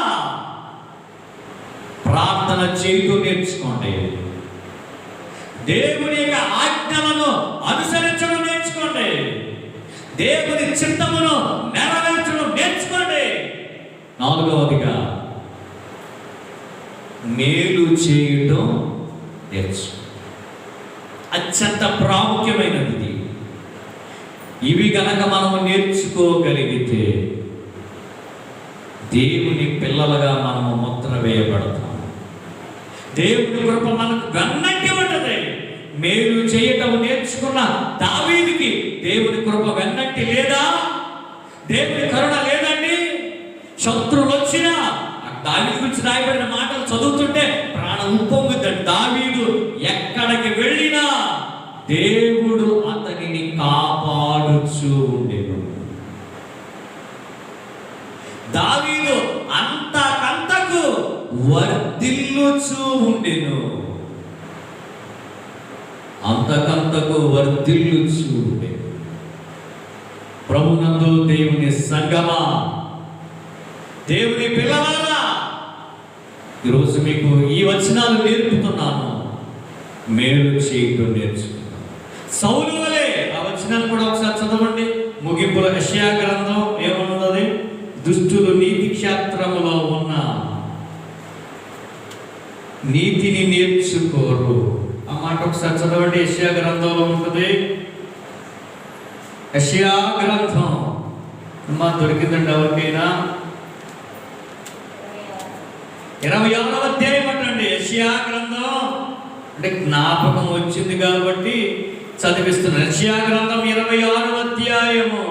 ప్రార్థన చేయటం నేర్చుకోండి, దేవుని యొక్క ఆజ్ఞలను అనుసరించడం నేర్చుకోండి, దేవుని చిత్తమును నెరవేర్చడం నేర్చుకోండి. నాలుగవదిగా మేలు చేయటం నేర్చుకో. అత్యంత ప్రాముఖ్యమైనది. ఇవి గనక మనము నేర్చుకోగలిగితే దేవుని పిల్లలుగా మనము ముద్ర వేయబడతాం. దేవుని కృప మనకు వెన్నంటి ఉంటుంది. మేలు చేయటం నేర్చుకున్న దావీదుకి దేవుని కృప వెన్నంటి లేదా? దేవుని కరుణ లేదండి. శత్రువులు వచ్చినా దావీదు గురించి రాయబడిన మాటలు చదువుతుంటే ప్రాణం ఉప్పొంగుద్దండి. దావీదు ఎక్కడికి వెళ్ళినా దేవుడు అతనిని కాపాడుచూ ఉండేను. దావీదు అంతకంతకు వర్ధిల్లుచూ ఉండెను. అంతకంతకు వర్ధిల్లుచూ ఉండెను. ప్రభునందు దేవుని సంగమా, దేవుని పిల్లలారా, ఈరోజు మీకు ఈ వచనాలు నేర్పుతున్నాను. మేలు చేయటం నేర్చుకున్నాను. సౌలు వలె ఆ వచనాలు కూడా ఒకసారి చదవండి. ముగింపులో యెషయా గ్రంథం ఏమన్నది? దుష్టులు నీతి క్షేత్రములో ఉన్న నీతిని నేర్చుకోరు. ఆ మాట ఒకసారి చదవండి. యెషయా గ్రంథంలో ఉంటుంది. యెషయా గ్రంథం దొరికిందండి ఎవరికైనా? 26వ అధ్యాయం అంటండి. యెషయా గ్రంథం అంటే జ్ఞాపకం వచ్చింది కాబట్టి చదివిస్తున్నా. యెషయా గ్రంథం 26వ అధ్యాయము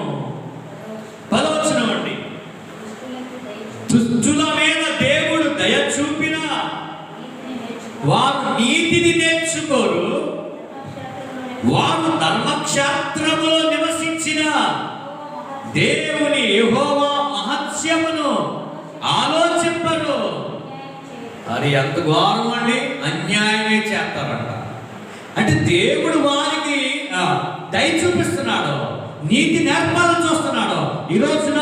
10వ వచనం అండి. దుష్టుల మీద దేవుడు దయ చూపిన వారు నీతిని నేర్చుకోరు, వారు ధర్మక్షేత్రములో నివసించిన దేవుని యెహోవా మహత్యమును ఆలోచింపరు. అది ఎంత ఘోరం అండి, అన్యాయమే చేస్తారంట. అంటే దేవుడు వారికి దయ చూపిస్తున్నాడు, నీతి నేర్పాలని చూస్తున్నాడు. ఈ రోజున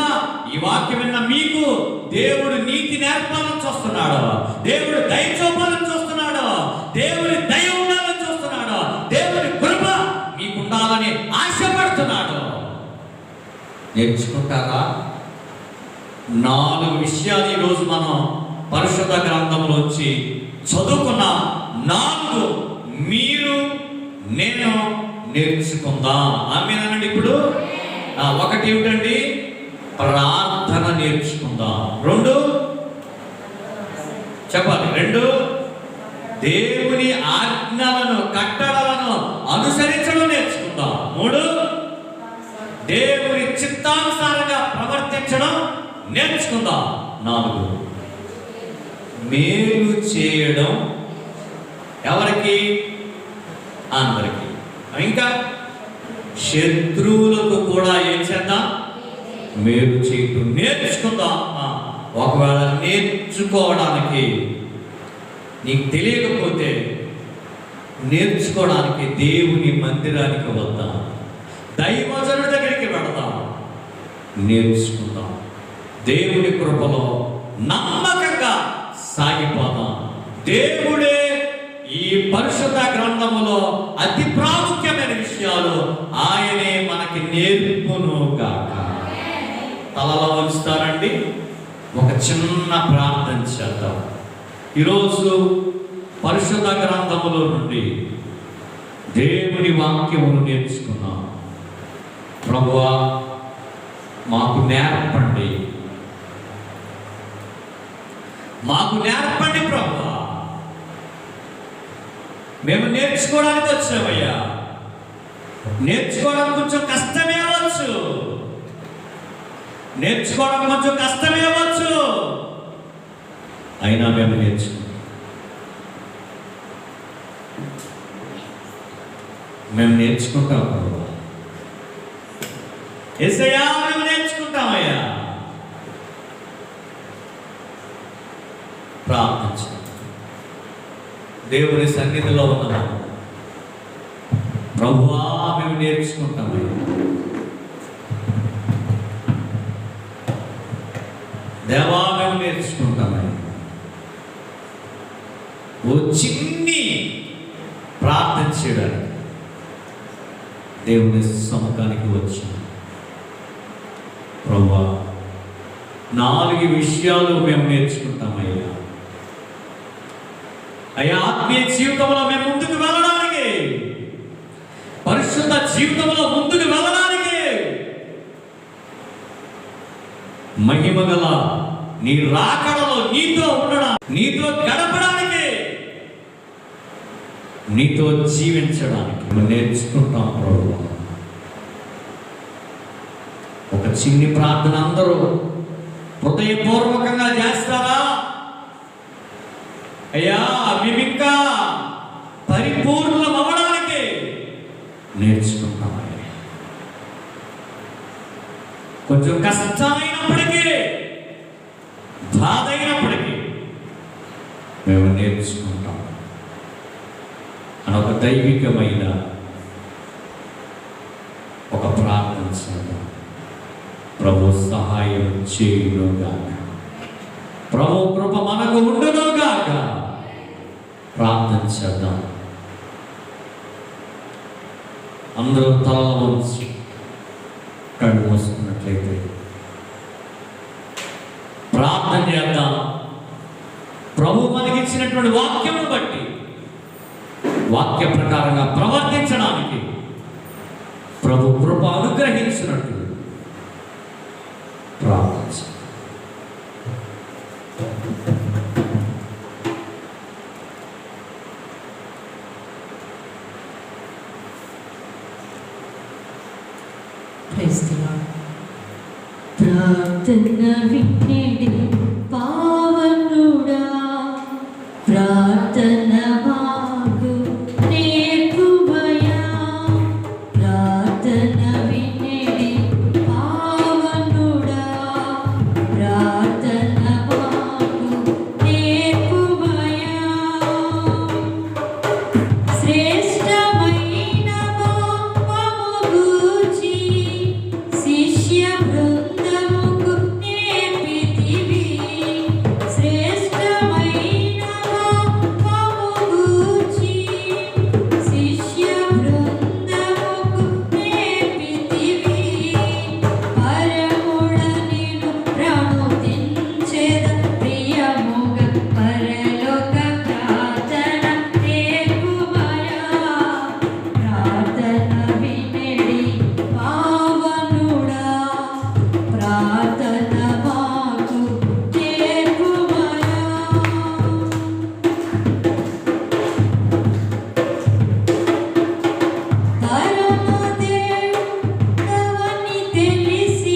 ఈ వాక్యం విన్న మీకు దేవుడు నీతి నేర్పాలని చూస్తున్నాడు, దేవుడు దయ చూపాలని చూస్తున్నాడు, దేవుడి దయ ఉండాలని చూస్తున్నాడు, దేవుడి కృప మీకు ఉండాలని ఆశపడుతున్నాడు. నేర్చుకుంటారా? 4 విషయాలు ఈరోజు మనం పరిశుద్ధ గ్రంథంలో వచ్చి చదువుకున్న 4 మీరు నేను నేర్చుకుందాం. ఆమేనండి. ఇప్పుడు 1 ఏమిటండి? ప్రార్థన నేర్చుకుందాం. 2 చెప్పాలి. 2 దేవుని ఆజ్ఞలను కట్టడలను అనుసరించడం నేర్చుకుందాం. 3 దేవుని చిత్తానుసారంగా ప్రవర్తించడం నేర్చుకుందాం. 4 మేలు చేయడం. ఎవరికి? అందరికి. ఇంకా శత్రువులకు కూడా ఏం చేద్దాం? మేలు చేయటం నేర్చుకుందాం. ఒకవేళ నేర్చుకోవడానికి నీకు తెలియకపోతే నేర్చుకోవడానికి దేవుని మందిరానికి వద్దాం, దైవజనుడి దగ్గరికి వెళదాం, నేర్చుకుందాం. దేవుని కృపలో నమ్మకంగా సాగిపోదాం. దేవుడే ఈ పరిశుద్ధ గ్రంథములో అతి ప్రాముఖ్యమైన విషయాలు ఆయనే మనకి నేర్పును గాక. తలలో ఉంచుతారండి. ఒక చిన్న ప్రార్థన చేద్దాం. ఈరోజు పరిశుద్ధ గ్రంథములో నుండి దేవుని వాక్యమును నేర్చుకున్నాం. ప్రభువా, మాకు నేర్పండి, మాకు నేర్పండి ప్రభువా. మేము నేర్చుకోవడానికి వచ్చామయ్యా. నేర్చుకోవడం కొంచెం కష్టమే అవ్వచ్చు, నేర్చుకోవడం కొంచెం కష్టమే అవ్వచ్చు, అయినా మేము నేర్చుకుంటాం. మేము నేర్చుకుంటాం ప్రభువా. యేసయ్యా, మేము నేర్చుకుంటామయ్యా. ప్రార్థించు. దేవుని సన్నిధిలో ఉన్నాము. ప్రభువా, మేము నేర్చుకుంటామయ్యా. దేవా, మేము నేర్చుకుంటామయ్యా. ఓ చిన్ని ప్రార్థన చేయడానికి దేవుని సముఖానికి వచ్చాను. ప్రభువా, 4 విషయాలు మేము నేర్చుకుంటామయ్యా. అయ్యా, ఆత్మీయ జీవితంలో మేము ముందుకు వెళ్ళడానికి, పరిశుద్ధ జీవితంలో ముందుకు వెళ్ళడానికి, మహిమగల నీ రాకడలో నీతో ఉండడం, నీతో గడపడానికి, నీతో జీవించడానికి మేము నేర్చుకుంటాం ప్రభువా. ఒక చిన్ని ప్రార్థన అందరూ హృదయపూర్వకంగా చేస్తారా? అయ్యా, మేమింకా పరిపూర్ణం అవ్వడానికి నేర్చుకుంటామయ్యా. కొంచెం కష్టమైనప్పటికీ, బాధ అయినప్పటికీ మేము నేర్చుకుంటాం అని ఒక దైవికమైన ఒక ప్రార్థన చేద్దాం. ప్రభు సహాయం చేయునుగాక, ప్రభు కృప మనకు ఉండునుగాక. ప్రార్థన చేద్దాం. అందరూ తల వంచి కళ్ళు మూసుకున్నట్లయితే ప్రార్థన చేద్దాం. ప్రభు మనకిచ్చినటువంటి వాక్యమును బట్టి వాక్య ప్రకారంగా ప్రవర్తించడానికి ప్రభు కృప అనుగ్రహించినట్టు ప్రార్థించండి. క్రైస్తవుడు ప్రార్థన వినేడి పావనుడా ప్రార్థన మాకు నేర్పుమయా ప్రార్థన వినేడి పావనుడా ప్రార్థన మాకు నేర్పుమయా శ్రేష్టమైన పాపము గూర్చి శిష్య బృందముకు నేర్పితివి శ్రేష్టమైన పాపము గూర్చి శిష్య బృందముకు నేర్పితివి పరముడ నిన్ను ప్రణుతించెద ప్రియముగా పరలోక ప్రార్థన నేర్పుమయా ప్రార్థన వినేడి పావనుడా ప్రార్థన మాకు నేర్పుమయా కరమదేవుడవని తెలిసి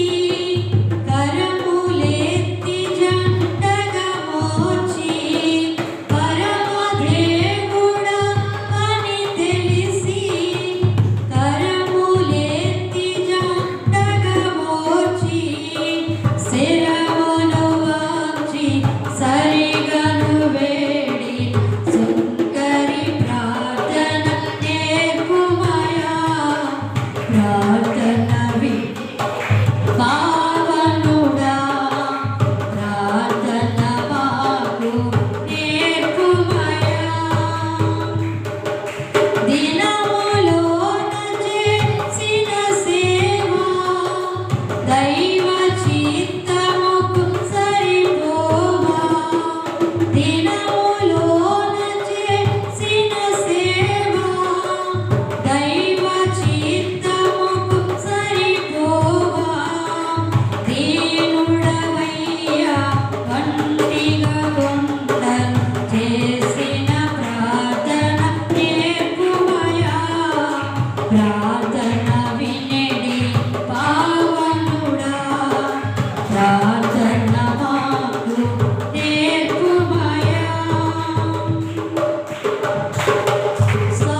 కరములెత్తి జంటగా మోచి పరమదేవుడవని తెలిసి కరములెత్తి జంటగా మోచి శరమును వంచి సరిగను వేడి సుంకరి ప్రార్థన నేర్పుమయా ప్రార్థన పావనుడా ప్రార్థన మాకు నేర్పుమయా దినములోన చేసిన సేవ దైవ చిత్తముకు సరిపోవా దినములోన చేసిన సేవ దైవ చిత్తముకు సరిపోవా దీనుడవయ్యా వంటిగా గుంటలు చేసిన ప్రార్థన నేర్పుమయా ప్రార్థన వినేడి పావనుడా ప్రార్థన మాకు నేర్పుమయా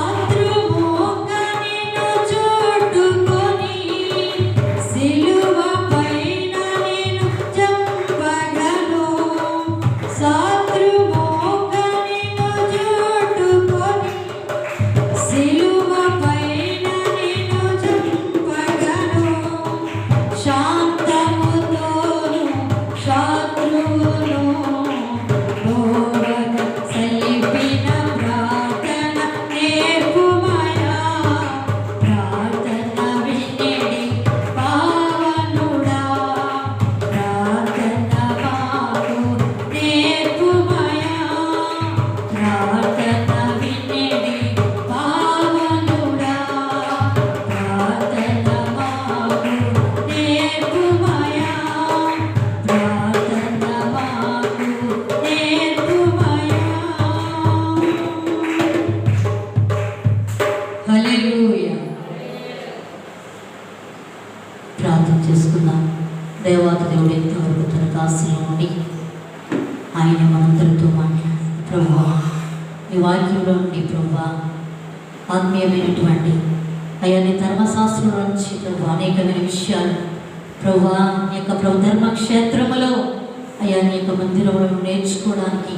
శత్రువుగా నిన్ను చుట్టుకొని సిలువ పైన నిన్ను చంపగను శత్రువుగా నిన్ను చుట్టుకొని సిలువ పైన నిన్ను చంపగను శాంతముతోను శత్రువును ఓడగ సలిపిన ప్రార్థన నేర్పుమయా ప్రార్థన వినేడి పావనుడా ప్రార్థన మాకు నేర్పుమయా ప్రార్థన వినేడి పావనుడా ప్రార్థన మాకు నేర్పుమయా ప్రార్థన మాకు నేర్పుమయా హల్లెలూయా ప్రార్థన చేసుకుందాం దేవాతి దేవుడు ఎంతవరకు తన కాశీలో ఉండి ఆయన మనందరితో మాట్లాడు ప్రభువా ఈ వాక్యంలో నుండి ప్రభువా ఆత్మీయమైనటువంటి అయ్యా నీ ధర్మశాస్త్రంలో నుంచి ప్రభు అనేకమైన విషయాలు ప్రభువా నీ యొక్క ప్రభు ధర్మక్షేత్రములో అయ్యా నీ యొక్క మందిరంలో నేర్చుకోవడానికి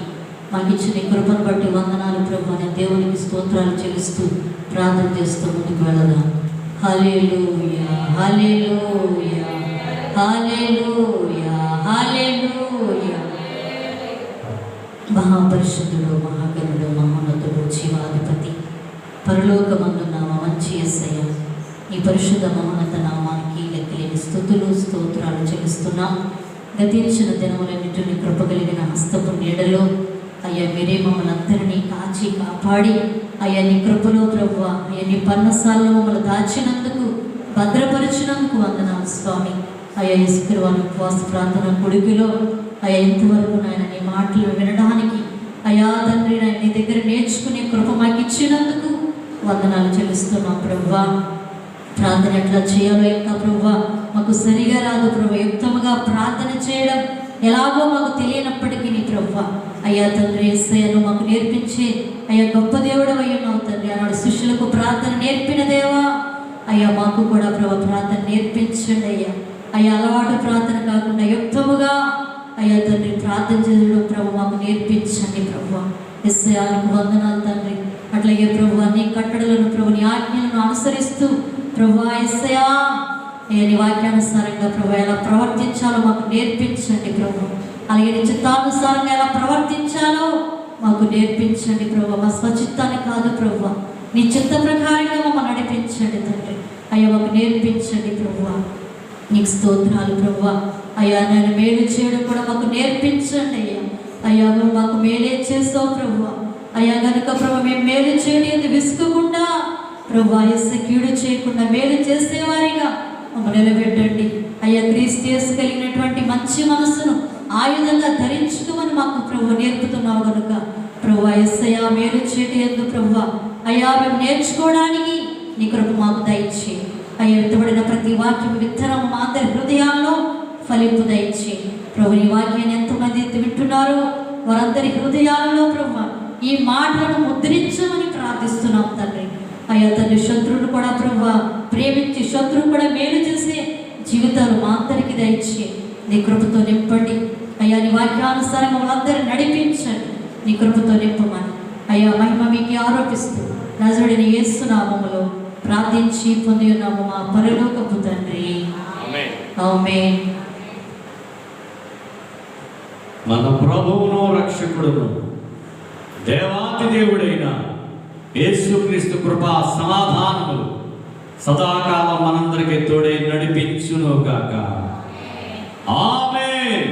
మాకు ఇచ్చిన ఈ కృపను బట్టి వందనాలు ప్రభు అనే దేవునికి స్తోత్రాలు చెల్లిస్తూ ప్రార్థన చేస్తూ ముందుకు వెళదాం హల్లెలూయా హల్లెలూయా హల్లెలూయా హల్లెలూయా మహాపరిశుద్ధుడు మహాగణుడు మహోన్నతుడు జీవాధిపతి పరలోకమందున్న మా మంచి యేసయ్య ఈ పరిశుద్ధ మహోన్నత నామానికి లెక్కలేని స్తుతులు స్తోత్రాలు చెల్లిస్తున్నాం గతించిన దినములన్నింటినీ కృపగలిగిన హస్తపు నీడలో అయ్యా మీరే మమ్మల్ని అందరినీ కాచి కాపాడి అయ్యా నీ కృపలో ప్రభువా అయ్యా నీ పన్నసాల్లో మమ్మల్ని దాచినందుకు భద్రపరిచినందుకు వందనాలు స్వామి అయ్యా ఈ శుక్రవారం ఉపవాస ప్రార్థన కొడుకులో అయ్యా ఇంతవరకు నాయన నీ మాటలు వినడానికి అయ్యా తండ్రి నాయన నీ దగ్గర నేర్చుకునే కృప మాకు ఇచ్చినందుకు వందనాలు చెల్లిస్తున్నాం ప్రభువా ప్రార్థన ఎట్లా చేయాలో ఇంకా ప్రభు మాకు సరిగా రాదు ప్రభు. యుక్తముగా ప్రార్థన చేయడం ఎలాగో మాకు తెలియనప్పటికీ నీ ప్రభు అయ్యా తండ్రి యేసయ్యను మాకు నేర్పించే అయ్యా గొప్ప దేవుడు అయి ఉన్నావు తండ్రి. ఆనాడు శిష్యులకు ప్రార్థన నేర్పిన దేవా అయ్యా మాకు కూడా ప్రభు ప్రార్థన నేర్పించండి అయ్యా. అయ్యా అలవాటు ప్రార్థన కాకుండా యుక్తముగా అయ్యా తండ్రి ప్రార్థన చేయడం ప్రభు మాకు నేర్పించండి ప్రభు. యేసయ్యానికి వందనాలు తండ్రి. అట్లాగే ప్రభు నీ కట్టడలను ప్రభు నీ ఆజ్ఞలను అనుసరిస్తూ ప్రభు యేసయ్యా నీ వాక్యానుసారంగా ప్రభు ఎలా ప్రవర్తించాలో మాకు నేర్పించండి ప్రభు. అలాగే నీ చిత్తానుసారంగా ఎలా ప్రవర్తించాలో మాకు నేర్పించండి ప్రభు. మా స్వచిత్తాన్ని కాదు ప్రభు, నీ చిత్త ప్రకారంగా మమ్మల్ని నడిపించండి తండ్రి. అయ్యా మాకు నేర్పించండి ప్రభు. నీకు స్తోత్రాలు ప్రభు. అయ్యా నేను మేలు చేయడం కూడా మాకు నేర్పించండి అయ్యా. అయ్యా నువ్వు మాకు మేలే చేస్తావు ప్రభు. అయ్యా కనుక ప్రభు మేము మేలు చేయడం విసుకకుండా ప్రభు యేసు కీడు చేయకుండా మేలు చేసేవారిగా మమ్మల్ని నిలబెట్టండి అయ్యా. క్రీస్తు యేసు కలిగినటువంటి మంచి మనసును ఆయుధంగా ధరించుకోమని మాకు ప్రభు నేర్పుతున్నావు కనుక ప్రభు యేసయ్యా మేలు చేయడం ప్రభు అయ్యా మేము నేర్చుకోవడానికి నీ కృప మాకు దయచి అయ్యా. విత్తబడిన ప్రతి వాక్యం విత్తనం మా అందరి హృదయాల్లో ఫలింపు దయచి ప్రభు. నీ వాక్యాన్ని ఎంతమంది వింటున్నారో వారందరి హృదయాలలో ప్రభు ఈ మాటలను ముద్రించమని ప్రార్థిస్తున్నాం తండ్రి. అయ్యా తండ్రి శత్రువును కూడా ప్రభు ప్రేమించి శత్రువు కూడా మేలు చేసే జీవితాలు మా అందరికి దయచి నీ కృపతో నింపండి అయ్యా. నీ వాక్యానుసారం మమ్మల్ని నడిపించండి, నీ కృపతో నింపమని అయ్యా. మహిమ మీకు ఆరోపిస్తూ నజరుడైన యేసు నామములో ప్రార్థించి పొంది ఉన్నాము మా పరలోకపు తండ్రి. ఆమేన్. మన ప్రభువును రక్షకుడును దేవాతి దేవుడైన యేసుక్రీస్తు కృపా సమాధానములు సదాకాలం మనందరికీ తోడై నడిపించును గాక. ఆమేన్.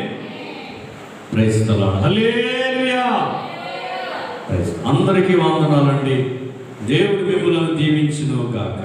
Praise the Lord. హల్లెలూయా. అందరికీ వందనాలండి. దేవుడు మిమ్మల్ని దీవించును గాక.